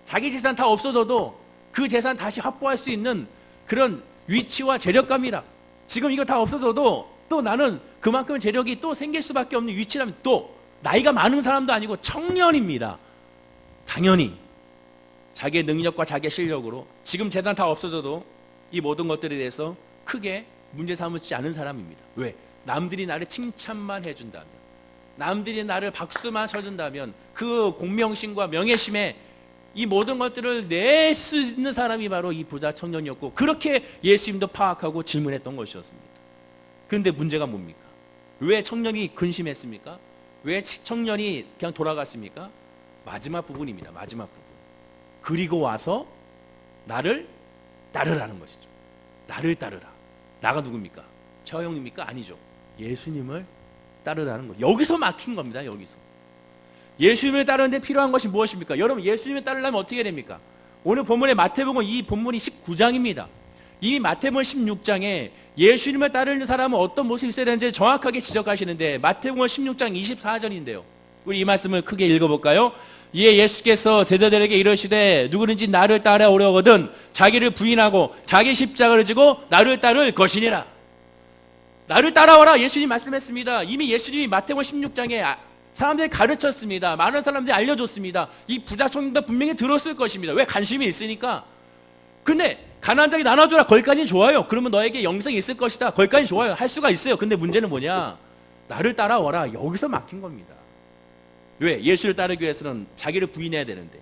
자기 재산 다 없어져도 그 재산 다시 확보할 수 있는 그런 위치와 재력감이라. 지금 이거 다 없어져도 또 나는 그만큼 재력이 또 생길 수밖에 없는 위치라면, 또 나이가 많은 사람도 아니고 청년입니다. 당연히 자기의 능력과 자기의 실력으로 지금 재산 다 없어져도 이 모든 것들에 대해서 크게 문제 삼지 않은 사람입니다. 왜? 남들이 나를 칭찬만 해준다면, 남들이 나를 박수만 쳐준다면 그 공명심과 명예심에 이 모든 것들을 낼 수 있는 사람이 바로 이 부자 청년이었고, 그렇게 예수님도 파악하고 질문했던 것이었습니다. 그런데 문제가 뭡니까? 왜 청년이 근심했습니까? 왜 청년이 그냥 돌아갔습니까? 마지막 부분입니다. 마지막 부분. 그리고 와서 나를 따르라는 것이죠. 나를 따르라. 나가 누굽니까? 저 형입니까? 아니죠. 예수님을 따르라는 것. 여기서 막힌 겁니다. 여기서. 예수님을 따르는데 필요한 것이 무엇입니까? 여러분, 예수님을 따르려면 어떻게 됩니까? 오늘 본문의 마태복음, 이 본문이 19장입니다. 이미 마태복음 16장에 예수님을 따르는 사람은 어떤 모습이 있어야 되는지 정확하게 지적하시는데, 마태복음 16장 24절인데요. 우리 이 말씀을 크게 읽어볼까요? 이에 예수께서 제자들에게 이르시되 누구든지 나를 따라오려거든 자기를 부인하고 자기 십자가를 지고 나를 따를 것이니라. 나를 따라와라. 예수님 말씀했습니다. 이미 예수님이 마태복음 16장에 사람들이 가르쳤습니다. 많은 사람들이 알려줬습니다. 이 부자 청년도 분명히 들었을 것입니다. 왜? 관심이 있으니까. 근데 가난한 자에게 나눠줘라. 거기까지 좋아요. 그러면 너에게 영생이 있을 것이다. 거기까지 좋아요. 할 수가 있어요. 근데 문제는 뭐냐? 나를 따라와라. 여기서 막힌 겁니다. 왜? 예수를 따르기 위해서는 자기를 부인해야 되는데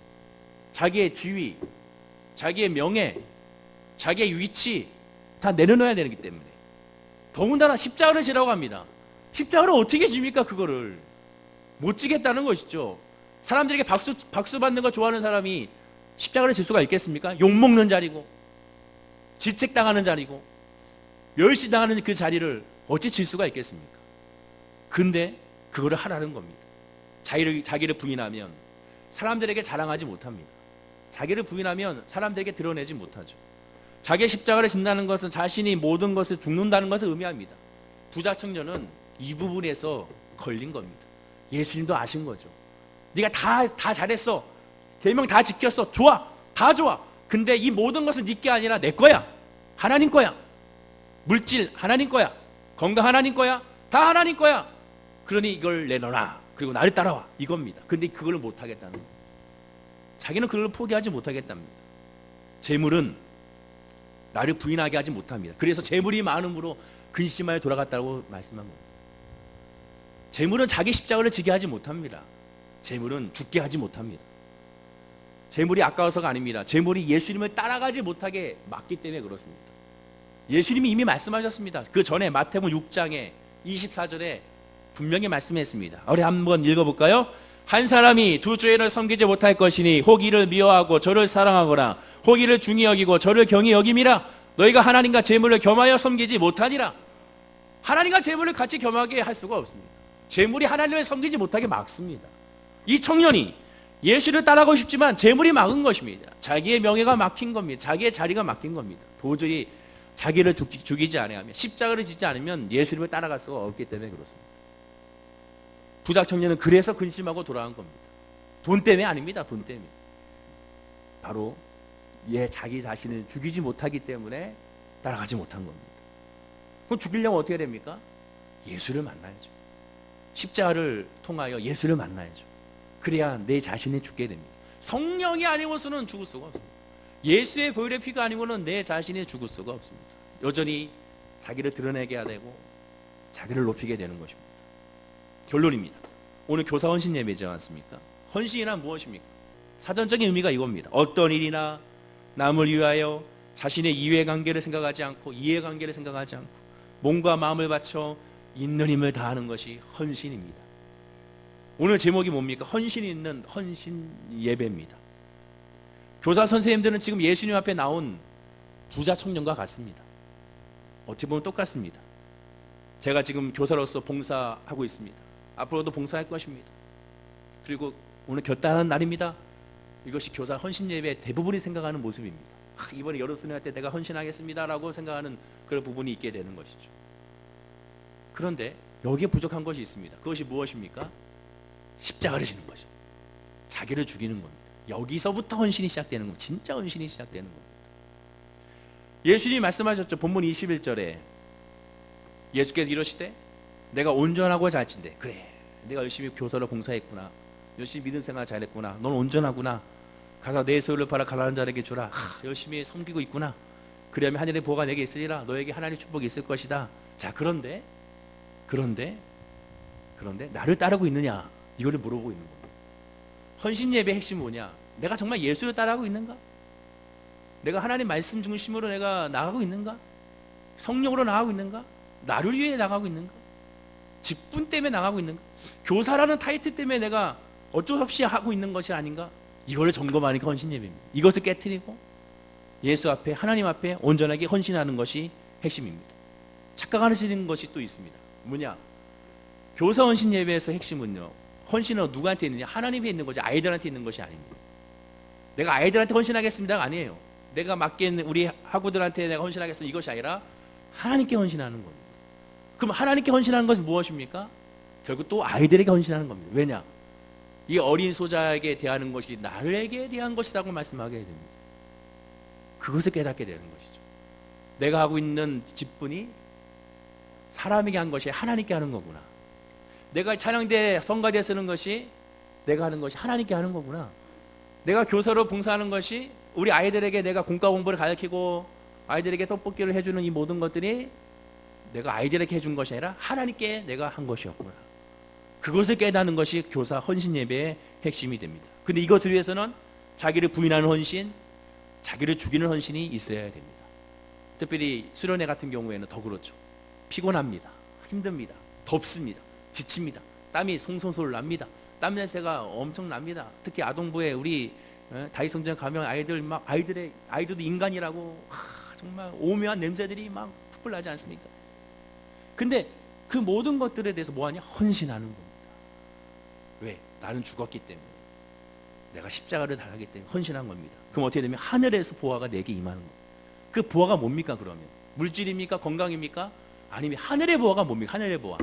자기의 지위, 자기의 명예, 자기의 위치 다 내려놓아야 되기 때문에 더군다나 십자가를 지라고 합니다. 십자가를 어떻게 집니까? 그거를 못 지겠다는 것이죠. 사람들에게 박수 받는 거 좋아하는 사람이 십자가를 질 수가 있겠습니까? 욕먹는 자리고 지책당하는 자리고 멸시당하는 그 자리를 어찌 질 수가 있겠습니까? 근데 그거를 하라는 겁니다. 자기를 부인하면 사람들에게 자랑하지 못합니다. 자기를 부인하면 사람들에게 드러내지 못하죠. 자기의 십자가를 진다는 것은 자신이 모든 것을 죽는다는 것을 의미합니다. 부자 청년은 이 부분에서 걸린 겁니다. 예수님도 아신 거죠. 네가 다 잘했어. 계명 다 지켰어. 좋아. 다 좋아. 근데 이 모든 것은 네게 아니라 내 거야. 하나님 거야. 물질 하나님 거야. 건강 하나님 거야. 다 하나님 거야. 그러니 이걸 내놔라. 그리고 나를 따라와. 이겁니다. 근데 그걸 못하겠다는 거예요. 자기는 그걸 포기하지 못하겠답니다. 재물은 나를 부인하게 하지 못합니다. 그래서 재물이 많음으로 근심하여 돌아갔다고 말씀한 겁니다. 재물은 자기 십자가를 지게 하지 못합니다. 재물은 죽게 하지 못합니다. 재물이 아까워서가 아닙니다. 재물이 예수님을 따라가지 못하게 막기 때문에 그렇습니다. 예수님이 이미 말씀하셨습니다. 그 전에 마태복음 6장에 24절에 분명히 말씀했습니다. 우리 한번 읽어볼까요? 한 사람이 두 주인을 섬기지 못할 것이니 혹 이를 미워하고 저를 사랑하거나 혹 이를 중히 여기고 저를 경히 여김이라. 너희가 하나님과 재물을 겸하여 섬기지 못하니라. 하나님과 재물을 같이 겸하게 할 수가 없습니다. 재물이 하나님을 섬기지 못하게 막습니다. 이 청년이 예수를 따라가고 싶지만 재물이 막은 것입니다. 자기의 명예가 막힌 겁니다. 자기의 자리가 막힌 겁니다. 도저히 자기를 죽이지 않으면, 십자가를 지지 않으면 예수님을 따라갈 수가 없기 때문에 그렇습니다. 부자 청년은 그래서 근심하고 돌아간 겁니다. 돈 때문에 아닙니다. 돈 때문에. 바로 자기 자신을 죽이지 못하기 때문에 따라가지 못한 겁니다. 그럼 죽이려면 어떻게 됩니까? 예수를 만나야죠. 십자가를 통하여 예수를 만나야죠. 그래야 내 자신이 죽게 됩니다. 성령이 아니고서는 죽을 수가 없습니다. 예수의 보혈의 피가 아니고는 내 자신이 죽을 수가 없습니다. 여전히 자기를 드러내게 해야 되고 자기를 높이게 되는 것입니다. 결론입니다. 오늘 교사 헌신 예배지 않습니까? 헌신이란 무엇입니까? 사전적인 의미가 이겁니다. 어떤 일이나 남을 위하여 자신의 이해관계를 생각하지 않고 이해관계를 생각하지 않고 몸과 마음을 바쳐 있는 힘을 다하는 것이 헌신입니다. 오늘 제목이 뭡니까? 헌신 있는 헌신 예배입니다. 교사 선생님들은 지금 예수님 앞에 나온 부자 청년과 같습니다. 어떻게 보면 똑같습니다. 제가 지금 교사로서 봉사하고 있습니다. 앞으로도 봉사할 것입니다. 그리고 오늘 결단하는 날입니다. 이것이 교사 헌신 예배의 대부분이 생각하는 모습입니다. 이번에 여름수련회 때 내가 헌신하겠습니다라고 생각하는 그런 부분이 있게 되는 것이죠. 그런데 여기에 부족한 것이 있습니다. 그것이 무엇입니까? 십자가를 지는 것입니다. 자기를 죽이는 겁니다. 여기서부터 헌신이 시작되는 겁니다. 진짜 헌신이 시작되는 겁니다. 예수님이 말씀하셨죠. 본문 21절에 예수께서 이러시되 내가 온전하고 잘진대. 그래, 내가 열심히 교사로 봉사했구나. 열심히 믿음 생활 잘했구나. 넌 온전하구나. 가서 내 소유를 팔아 가난한 자에게 주라. 열심히 섬기고 있구나. 그러면 하늘의 보가 내게 있으리라. 너에게 하나님의 축복이 있을 것이다. 자, 그런데 나를 따르고 있느냐? 이거를 물어보고 있는 겁니다. 헌신 예배의 핵심이 뭐냐? 내가 정말 예수를 따라가고 있는가? 내가 하나님 말씀 중심으로 내가 나가고 있는가? 성령으로 나가고 있는가? 나를 위해 나가고 있는가? 직분 때문에 나가고 있는가? 교사라는 타이틀 때문에 내가 어쩔 수 없이 하고 있는 것이 아닌가? 이걸 점검하는 게 헌신 예배입니다. 이것을 깨트리고 예수 앞에, 하나님 앞에 온전하게 헌신하는 것이 핵심입니다. 착각하시는 것이 또 있습니다. 뭐냐? 교사 헌신 예배에서 핵심은요, 헌신은 누구한테 있느냐? 하나님에 있는 거지 아이들한테 있는 것이 아닙니다. 내가 아이들한테 헌신하겠습니다가 아니에요. 내가 맡긴 우리 학우들한테 내가 헌신하겠습니다 이것이 아니라 하나님께 헌신하는 겁니다. 그럼 하나님께 헌신하는 것은 무엇입니까? 결국 또 아이들에게 헌신하는 겁니다. 왜냐? 이 어린 소자에게 대하는 것이 나에게 대한 것이라고 말씀하게 됩니다. 그것을 깨닫게 되는 것이죠. 내가 하고 있는 직분이 사람에게 한 것이 하나님께 하는 거구나. 내가 찬양대 성가대 쓰는 것이 내가 하는 것이 하나님께 하는 거구나. 내가 교사로 봉사하는 것이 우리 아이들에게 내가 공과 공부를 가르치고 아이들에게 떡볶이를 해주는 이 모든 것들이 내가 아이들에게 해준 것이 아니라 하나님께 내가 한 것이었구나. 그것을 깨닫는 것이 교사 헌신 예배의 핵심이 됩니다. 근데 이것을 위해서는 자기를 부인하는 헌신, 자기를 죽이는 헌신이 있어야 됩니다. 특별히 수련회 같은 경우에는 더 그렇죠. 피곤합니다. 힘듭니다. 덥습니다. 지칩니다. 땀이 송송솔 납니다. 땀 냄새가 엄청 납니다. 특히 아동부에 우리 다윗성전 가면 아이들도 인간이라고 정말 오묘한 냄새들이 막 풋풋 나지 않습니까? 근데 그 모든 것들에 대해서 뭐하냐? 헌신하는 겁니다. 왜? 나는 죽었기 때문에, 내가 십자가를 달하기 때문에 헌신한 겁니다. 그럼 어떻게 되면 하늘에서 보화가 내게 임하는 겁니다. 그 보화가 뭡니까 그러면? 물질입니까? 건강입니까? 아니면 하늘의 보화가 뭡니까? 하늘의 보화,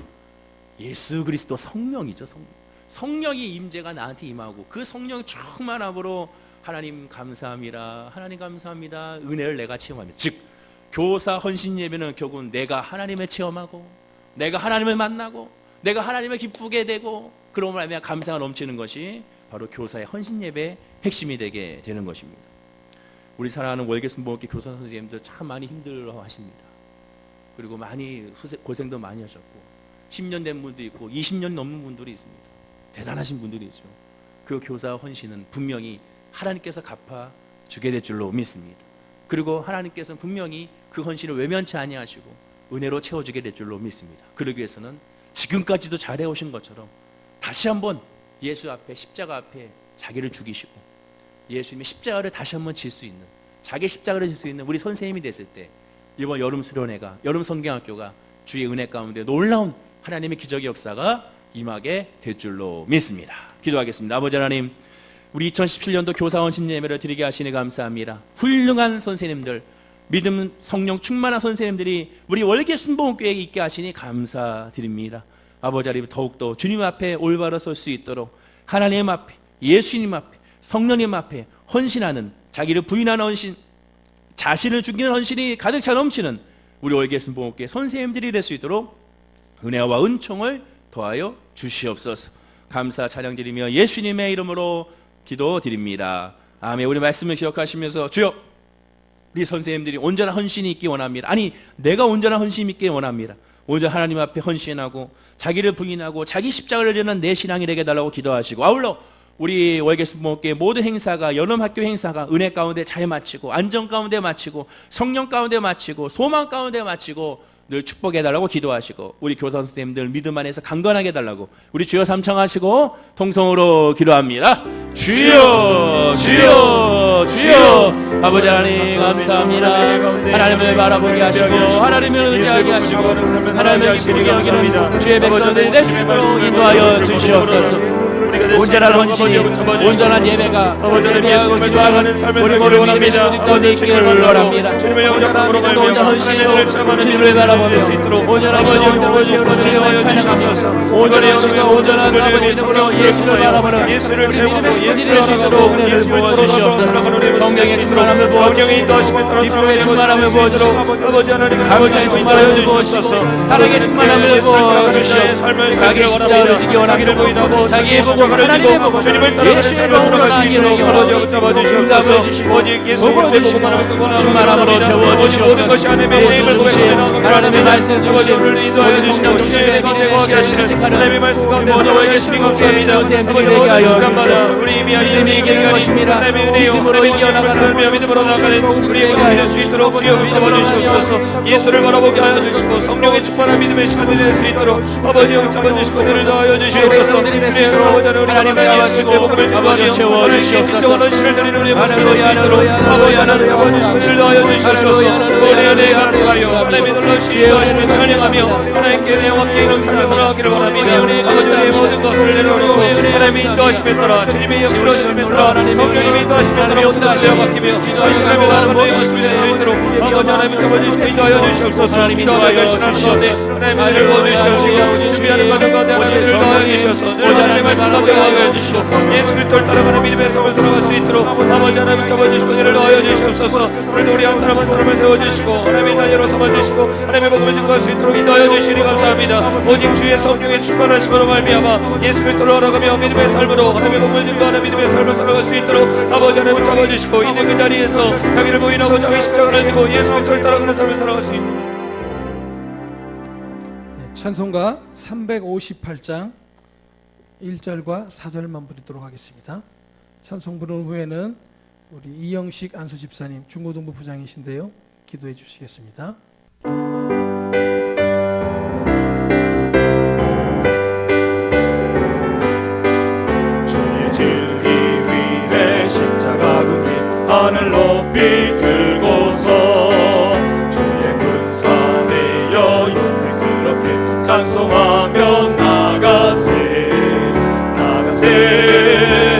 예수 그리스도 성령이죠. 성령이 임재가 나한테 임하고 그 성령의 충만함으로 하나님 감사합니다. 하나님 감사합니다. 은혜를 내가 체험합니다. 즉 교사 헌신 예배는 결국은 내가 하나님을 체험하고 내가 하나님을 만나고 내가 하나님을 기쁘게 되고 그러므로 말미암아 감사가 넘치는 것이 바로 교사의 헌신 예배의 핵심이 되게 되는 것입니다. 우리 사랑하는 월계순복음교회 교사 선생님들 참 많이 힘들어하십니다. 그리고 많이 고생도 많이 하셨고 10년 된 분도 있고 20년 넘는 분들이 있습니다. 대단하신 분들이죠. 그 교사 헌신은 분명히 하나님께서 갚아 주게 될 줄로 믿습니다. 그리고 하나님께서는 분명히 그 헌신을 외면치 아니하시고 은혜로 채워주게 될 줄로 믿습니다. 그러기 위해서는 지금까지도 잘해오신 것처럼 다시 한번 예수 앞에 십자가 앞에 자기를 죽이시고 예수님의 십자가를 다시 한번 질 수 있는, 자기 십자가를 질 수 있는 우리 선생님이 됐을 때 이번 여름 수련회가, 여름 성경학교가 주의 은혜 가운데 놀라운 하나님의 기적의 역사가 임하게 될 줄로 믿습니다. 기도하겠습니다. 아버지 하나님, 우리 2017년도 교사 헌신 예배를 드리게 하시니 감사합니다. 훌륭한 선생님들, 믿음 성령 충만한 선생님들이 우리 월계순복음교회에 있게 하시니 감사드립니다. 아버지 하나님, 더욱더 주님 앞에 올바로 설 수 있도록 하나님 앞에, 예수님 앞에, 성령님 앞에 헌신하는, 자기를 부인하는 헌신, 자신을 죽이는 헌신이 가득 차 넘치는 우리 월계순복음교회 선생님들이 될 수 있도록 은혜와 은총을 더하여 주시옵소서. 감사 찬양드리며 예수님의 이름으로 기도드립니다. 아멘. 우리 말씀을 기억하시면서 주여, 우리 선생님들이 온전한 헌신이 있기 원합니다. 아니, 내가 온전한 헌신이 있기 원합니다. 온전 하나님 앞에 헌신하고 자기를 부인하고 자기 십자가를 지는 내 신앙이 되게 달라고 기도하시고, 아울러 우리 월계순복음교회 모든 행사가, 연음학교 행사가 은혜 가운데 잘 마치고 안정 가운데 마치고 성령 가운데 마치고 소망 가운데 마치고 늘 축복해달라고 기도하시고, 우리 교사 선생님들 믿음 안에서 강건하게 해달라고 우리 주여 삼청하시고 통성으로 기도합니다. 주여 주여 주여. 아버지 하나님 감사합니다. 하나님을 바라보게 하시고 하나님을 의지하게 하시고 하나님을 기쁘게 여기는 주의 백성들이 될 수 있도록 인도하여 주시옵소서. 온전한 헌신이, 온전한 예배가 예배하고 기도하는 우리 모든 믿음의 신앙이 가운데 있기를 원합니다. 온전한 헌신으로 주님을 바라보며 온전한 헌신으로 주님을 찬양하면서 온전한 헌신과 온전한 믿음으로 예수를 바라보는 믿음의 신들이 될 수 있도록 은혜를 부어주시옵소서. 성령의 충만함을 부어주시고 기쁨의 충만함을 부어주시고 감사의 충만함을 부어주시고 사랑의 충만함을 부어주시옵소서. 자기의 십자가를 지기 원하고 자기의 복음을 하나님의 복음 예수의 복음으로 나아가기를 원하고 응답을 주시고 오직 예수의 충만함으로 채워주시옵소서. 하나님의 말씀 중심 모든 신앙 중심에 믿음의 하나님의 말씀 가운데 모든 예수님께 선생님들이 되게 하여 주시옵소서. 믿음이 이기는 것입니다. 믿음으로 이겨나가는 믿음으로 나가는 우리에게 하여 수 있도록 주여 붙잡아주시옵소서. 예수를 바라보게 하여 주시고 성령의 충만한 믿음의 시간이 될 수 있도록 아버지 붙잡아주시고 그들을 더하여 주시옵소서. 하나님의 아버지고 아버지 채워주시옵소서. 할렐루야 할렐루야 아버지를 더하여 주시옵소서. 은혜에 감사하여 하나님의 놀라시게 하심을 찬양하며 하나님께 영광이 넘치는 살아가기를 원합니다. 아버지의 모든 것을 내려놓고 하나님의 인도하심에 따라 주님의 역부러심에 따라 성령님의 인도하심에 따라 모든 것을 내어박히며 하나님의 나라가 내 것이 될 수 있도록 아버지 하나님 붙잡아주시고 인도하여 주시옵소서. 기도하여 주시옵소서. 하나님의 은혜를 부어주시옵시고 준비하는 과정 가운데 하나님을 더하여 주시옵소서. 늘 하나님의 말씀 가운데 하게 해주시고 예수 그리스도를 따라가는 믿음의 삶을 살아갈 수 있도록 아버지 하나님 잡아주시고 은혜를 더하여 주시옵소서. 오늘도 우리 한 사람 한 사람을 세워주시고 하나님의 자녀로 삼아주시고 하나님의 복음을 증거할 수 있도록 인도하여 주시니 감사합니다. 오직 주의 성령의 충만하심으로 말미암아 예수 그리스도를 알아가며 믿음의 삶으로 하나님의 복음을 증거하는 믿음의 삶을 살아갈 수 있도록 아버지 하나님 잡아주시고 있는 그 자리에서 자기를 부인하고 자기 십자가를 지고 예수 그리스도를 따라가는 삶을 살아갈 수 있도록. 찬송가 358장 1절과 4절만 부르도록 하겠습니다. 찬송 부른 후에는 우리 이영식 안수 집사님 중고등부 부장이신데요. 기도해 주시겠습니다. 주의 진리 위에 십자가 금빛 하늘 높이 들고서 주의 군사 되어 영광스럽게 찬송하며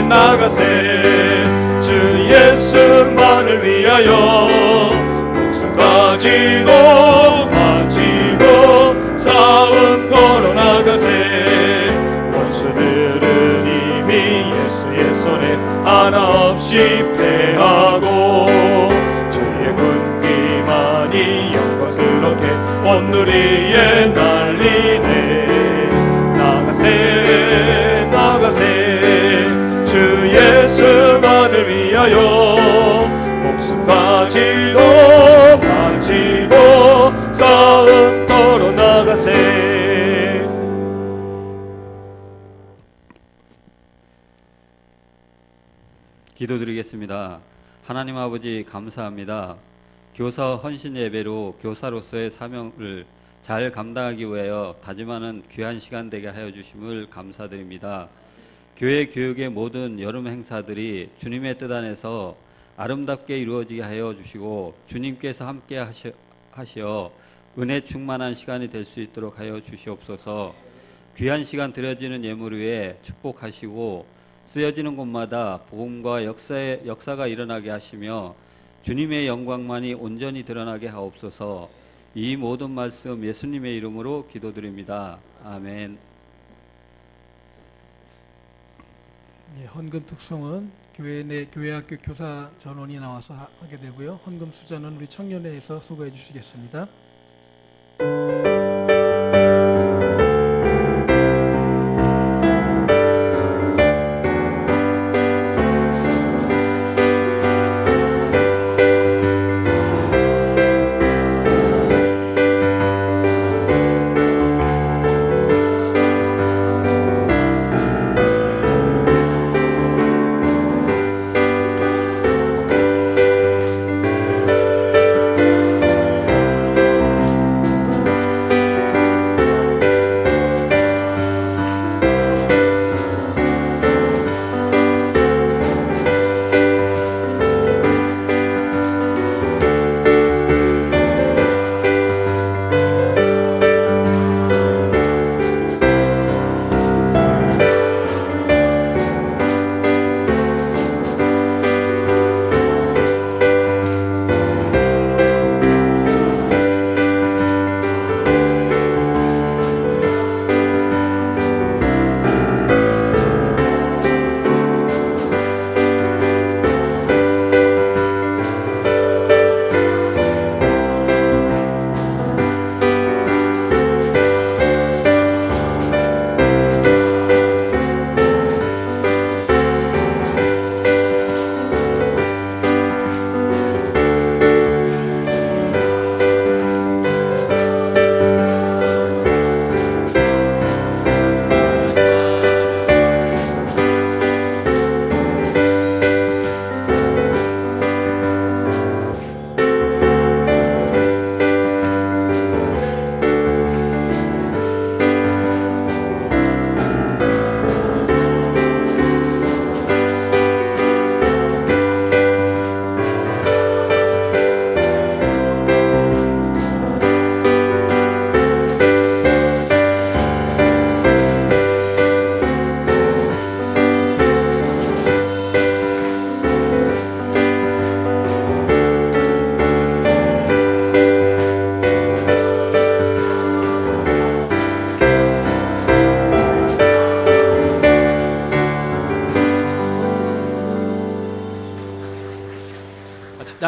나가세 주 예수만을 위하여 목숨까지도 바치고 싸움 걸어 나가세 원수들은 이미 예수의 손에 하나 없이 패하고 주의 군기만이 영광스럽게 온 누리에 날리네 나가세 주 예수만을 위하여 목숨까지도 바치고 싸움 걸어 나가세. 기도드리겠습니다. 하나님 아버지 감사합니다. 교사 헌신 예배로 교사로서의 사명을 잘 감당하기 위하여 다짐하는 귀한 시간 되게 하여 주심을 감사드립니다. 교회 교육의 모든 여름 행사들이 주님의 뜻 안에서 아름답게 이루어지게 하여 주시고 주님께서 함께 하시어 은혜 충만한 시간이 될 수 있도록 하여 주시옵소서. 귀한 시간 드려지는 예물 위에 축복하시고 쓰여지는 곳마다 복음과 역사가 일어나게 하시며 주님의 영광만이 온전히 드러나게 하옵소서. 이 모든 말씀 예수님의 이름으로 기도드립니다. 아멘. 헌금 특송은 교회 내 교회학교 교사 전원이 나와서 하게 되고요. 헌금 수저는 우리 청년회에서 수고해 주시겠습니다.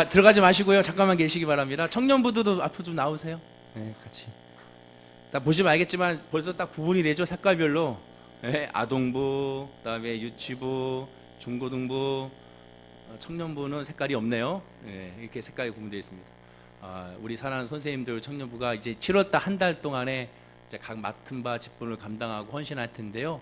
들어가지 마시고요. 잠깐만 계시기 바랍니다. 청년부들도 앞으로 좀 나오세요. 네, 같이. 딱 보시면 알겠지만 벌써 딱 구분이 되죠. 색깔별로. 네, 아동부, 그다음에 유치부, 중고등부, 청년부는 색깔이 없네요. 네, 이렇게 색깔이 구분되어 있습니다. 우리 사랑하는 선생님들 청년부가 이제 7월달 한 달 동안에 이제 각 맡은 바 직분을 감당하고 헌신할 텐데요.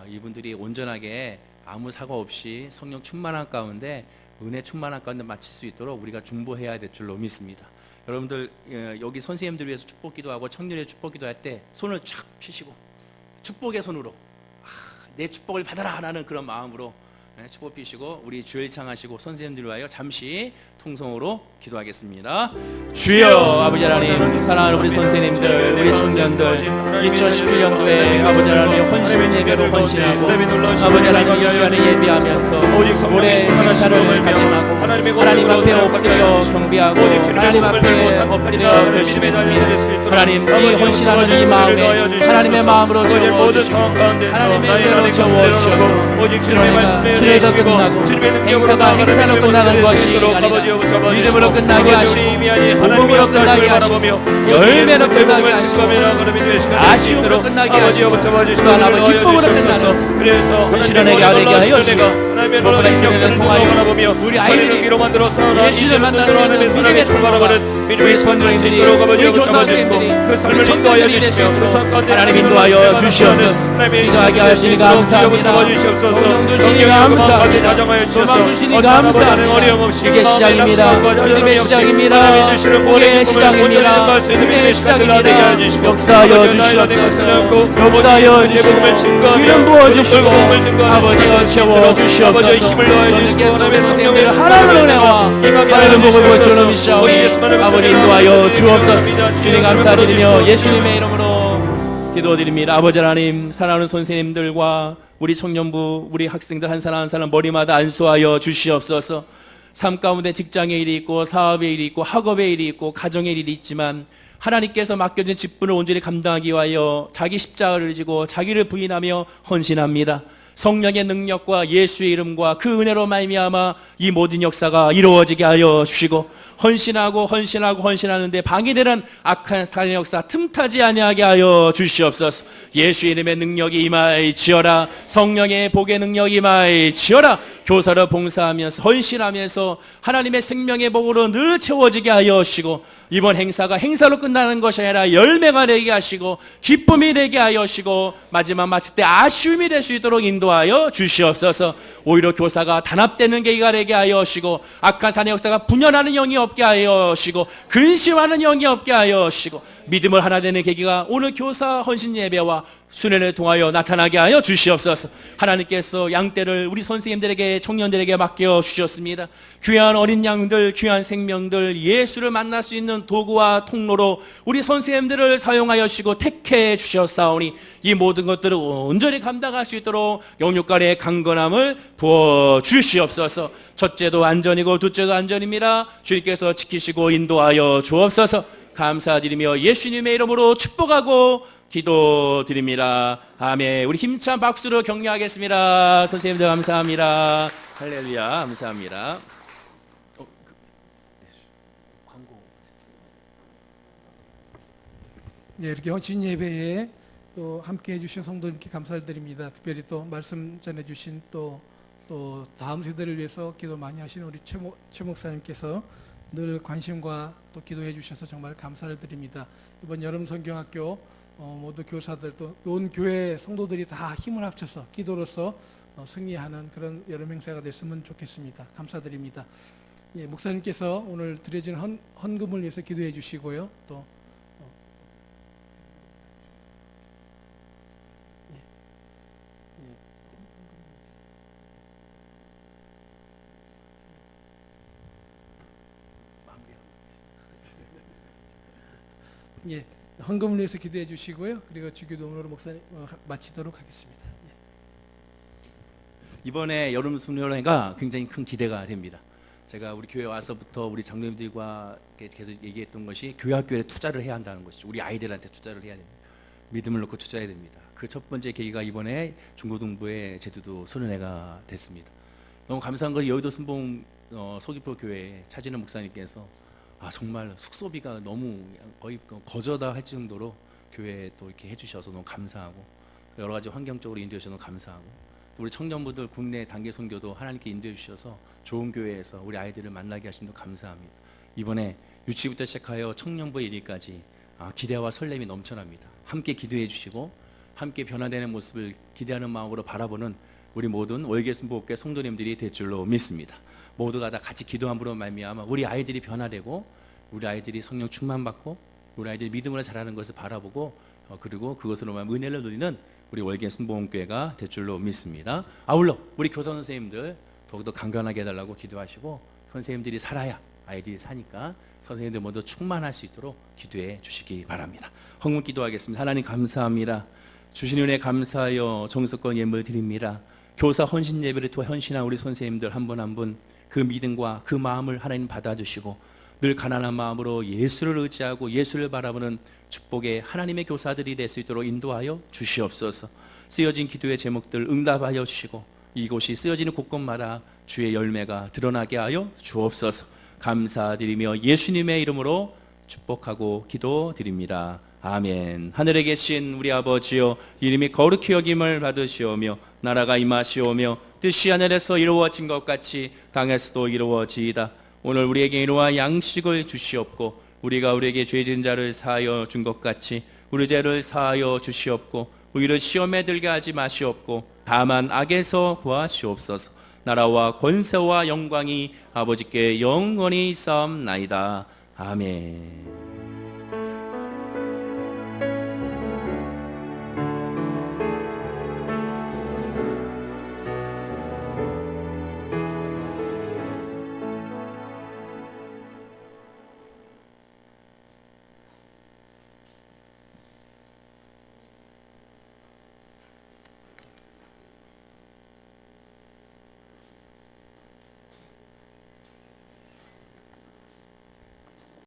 이분들이 온전하게 아무 사고 없이 성령 충만한 가운데 은혜 충만한 가운데 마칠 수 있도록 우리가 중보해야 될 줄로 믿습니다. 여러분들 여기 선생님들 위해서 축복 기도하고 청년의 축복 기도할 때 손을 쫙 펴시고 축복의 손으로 내 축복을 받아라 라는 그런 마음으로 축복 피시고 우리 주일 창하시고 선생님들 위하여 잠시 통성으로 기도하겠습니다. 주여 아버지 하나님, 사랑하는 우리 선생님들, 우리 청년들 2017년도에 아버지 하나님 헌신 예배로 헌신하고 아버지 하나님 이 시간에 예배하면서 올해 행사를 감당하고 하나님 앞에 엎드려 경배하고 하나님 앞에 엎드려 결심했습니다. 하나님 이 헌신하는 이 마음에 하나님의 마음으로 채워주시고 하나님의 은혜로 채워주셔서 주의 더 끝나고 행사가 행사로 끝나는 것이 아니라 믿음으로 끝나게 하시고 복음으로 끝나게 하시고 열매로 끝나게 하시고 아쉬움으로 끝나게 하시고 또한 아버지 기쁨으로 끝나는 헌신하게 하여 주시고 무엇보다 이스라엘을 통하여 우리 아이들이 예수를 만나는 믿음의 통과로 우리 선생님들이 우리 교사님들이 우리 청년들이 되시고 하나님 인도하여 주시옵소서. 기도하게 하시니 감사합니다. 성령 주시니 감사합니다. 소망 주시니 감사합니다. 이제 시작입니다. 믿음의 시작입니다. 우리의 시작입니다. 믿음의 시작입니다. 역사하여 주시옵소서. 역사하여 주시고 기름 부어주시고 아버지여 채워주시옵소서. 저들께서 우리 선생님들 하나님의 은혜와 하나님의 복을 보여주는 미시아오니 아버지 인도하여 주옵소서. 주님 감사드리며 예수님의 이름으로 기도드립니다. 아버지 하나님, 사랑하는 선생님들과 우리 청년부, 우리 학생들 한 사람 한 사람 머리마다 안수하여 주시옵소서. 삶 가운데 직장의 일이 있고 사업의 일이 있고 학업의 일이 있고 가정의 일이 있지만 하나님께서 맡겨진 직분을 온전히 감당하기 위하여 자기 십자가를 지고 자기를 부인하며 헌신합니다. 성령의 능력과 예수의 이름과 그 은혜로 말미암아 이 모든 역사가 이루어지게 하여 주시고 헌신하는데 방해되는 악한 사탄의 역사 틈타지 아니하게 하여 주시옵소서. 예수의 이름의 능력이 임하이지어라. 성령의 복의 능력이 임하이지어라. 교사로 봉사하면서 헌신하면서 하나님의 생명의 복으로 늘 채워지게 하여 주시고 이번 행사가 행사로 끝나는 것이 아니라 열매가 되게 하시고 기쁨이 되게 하여 주시고 마지막 마칠 때 아쉬움이 될 수 있도록 인도하여 주시옵소서. 오히려 교사가 단합되는 계기가 되게 하여 주시고 악한 사탄의 역사가 분열하는 영이 없게 하여 주시고 근심하는 영이 없게 하여 주시고 믿음을 하나 되는 계기가 오늘 교사 헌신 예배와 수련을 통하여 나타나게 하여 주시옵소서. 하나님께서 양떼를 우리 선생님들에게 청년들에게 맡겨 주셨습니다. 귀한 어린 양들, 귀한 생명들, 예수를 만날 수 있는 도구와 통로로 우리 선생님들을 사용하여 주시고 택해 주셨사오니 이 모든 것들을 온전히 감당할 수 있도록 영육간의 강건함을 부어 주시옵소서. 첫째도 안전이고 둘째도 안전입니다. 주님께서 지키시고 인도하여 주옵소서. 감사드리며 예수님의 이름으로 축복하고 기도드립니다. 아멘. 우리 힘찬 박수로 격려하겠습니다. 선생님들 감사합니다. 할렐루야 감사합니다. 네, 이렇게 헌신 예배에 또 함께 해주신 성도님께 감사를 드립니다. 특별히 또 말씀 전해주신 또 다음 세대를 위해서 기도 많이 하시는 우리 최 목사님께서 늘 관심과 또 기도해 주셔서 정말 감사를 드립니다. 이번 여름 성경학교 모두 교사들 또 온 교회 성도들이 다 힘을 합쳐서 기도로서 승리하는 그런 여름 행사가 됐으면 좋겠습니다. 감사드립니다. 예, 목사님께서 오늘 드려진 헌금을 위해서 기도해 주시고요. 또 예, 헌금을 위해서 기도해 주시고요. 그리고 주기도문으로 목사님 마치도록 하겠습니다. 예. 이번에 여름 수련회가 굉장히 큰 기대가 됩니다. 제가 우리 교회 와서부터 우리 장로님들과 계속 얘기했던 것이 교회 학교에 투자를 해야 한다는 것이죠. 우리 아이들한테 투자를 해야 됩니다. 믿음을 놓고 투자해야 됩니다. 그 첫 번째 계기가 이번에 중고등부의 제주도 수련회가 됐습니다. 너무 감사한 것이 여의도 순봉 서귀포 교회에 차진우 목사님께서 정말 숙소비가 너무 거의 거저다 할 정도로 교회에 또 이렇게 해주셔서 너무 감사하고, 여러 가지 환경적으로 인도해 주셔서 너무 감사하고, 우리 청년부들 국내 단계 선교도 하나님께 인도해 주셔서 좋은 교회에서 우리 아이들을 만나게 하시는 거 감사합니다. 이번에 유치부터 시작하여 청년부 1위까지 기대와 설렘이 넘쳐납니다. 함께 기도해 주시고 함께 변화되는 모습을 기대하는 마음으로 바라보는 우리 모든 월계순복음교회 성도님들이 될 줄로 믿습니다. 모두가 다 같이 기도함으로 말미암아 우리 아이들이 변화되고 우리 아이들이 성령 충만받고 우리 아이들이 믿음으로 자라는 것을 바라보고 그리고 그것으로만 은혜를 누리는 우리 월계순복음교회가 될 줄로 믿습니다. 아울러 우리 교사 선생님들 더욱더 강건하게 해달라고 기도하시고, 선생님들이 살아야 아이들이 사니까 선생님들 모두 충만할 수 있도록 기도해 주시기 바랍니다. 헌금 기도하겠습니다. 하나님 감사합니다. 주신 은혜 감사하여 정성껏 예물 드립니다. 교사 헌신 예배를 통해 헌신한 우리 선생님들 한 분 한 분 그 믿음과 그 마음을 하나님 받아주시고 늘 가난한 마음으로 예수를 의지하고 예수를 바라보는 축복의 하나님의 교사들이 될 수 있도록 인도하여 주시옵소서. 쓰여진 기도의 제목들 응답하여 주시고 이곳이 쓰여지는 곳곳마다 주의 열매가 드러나게 하여 주옵소서. 감사드리며 예수님의 이름으로 축복하고 기도드립니다. 아멘. 하늘에 계신 우리 아버지여, 이름이 거룩히 여김을 받으시오며 나라가 임하시오며 뜻이 하늘에서 이루어진 것 같이 땅에서도 이루어지이다. 오늘 우리에게 이러한 양식을 주시옵고 우리가 우리에게 죄 지은 자를 사하여 준 것 같이 우리 죄를 사하여 주시옵고 우리를 시험에 들게 하지 마시옵고 다만 악에서 구하시옵소서. 나라와 권세와 영광이 아버지께 영원히 있사옵나이다. 아멘.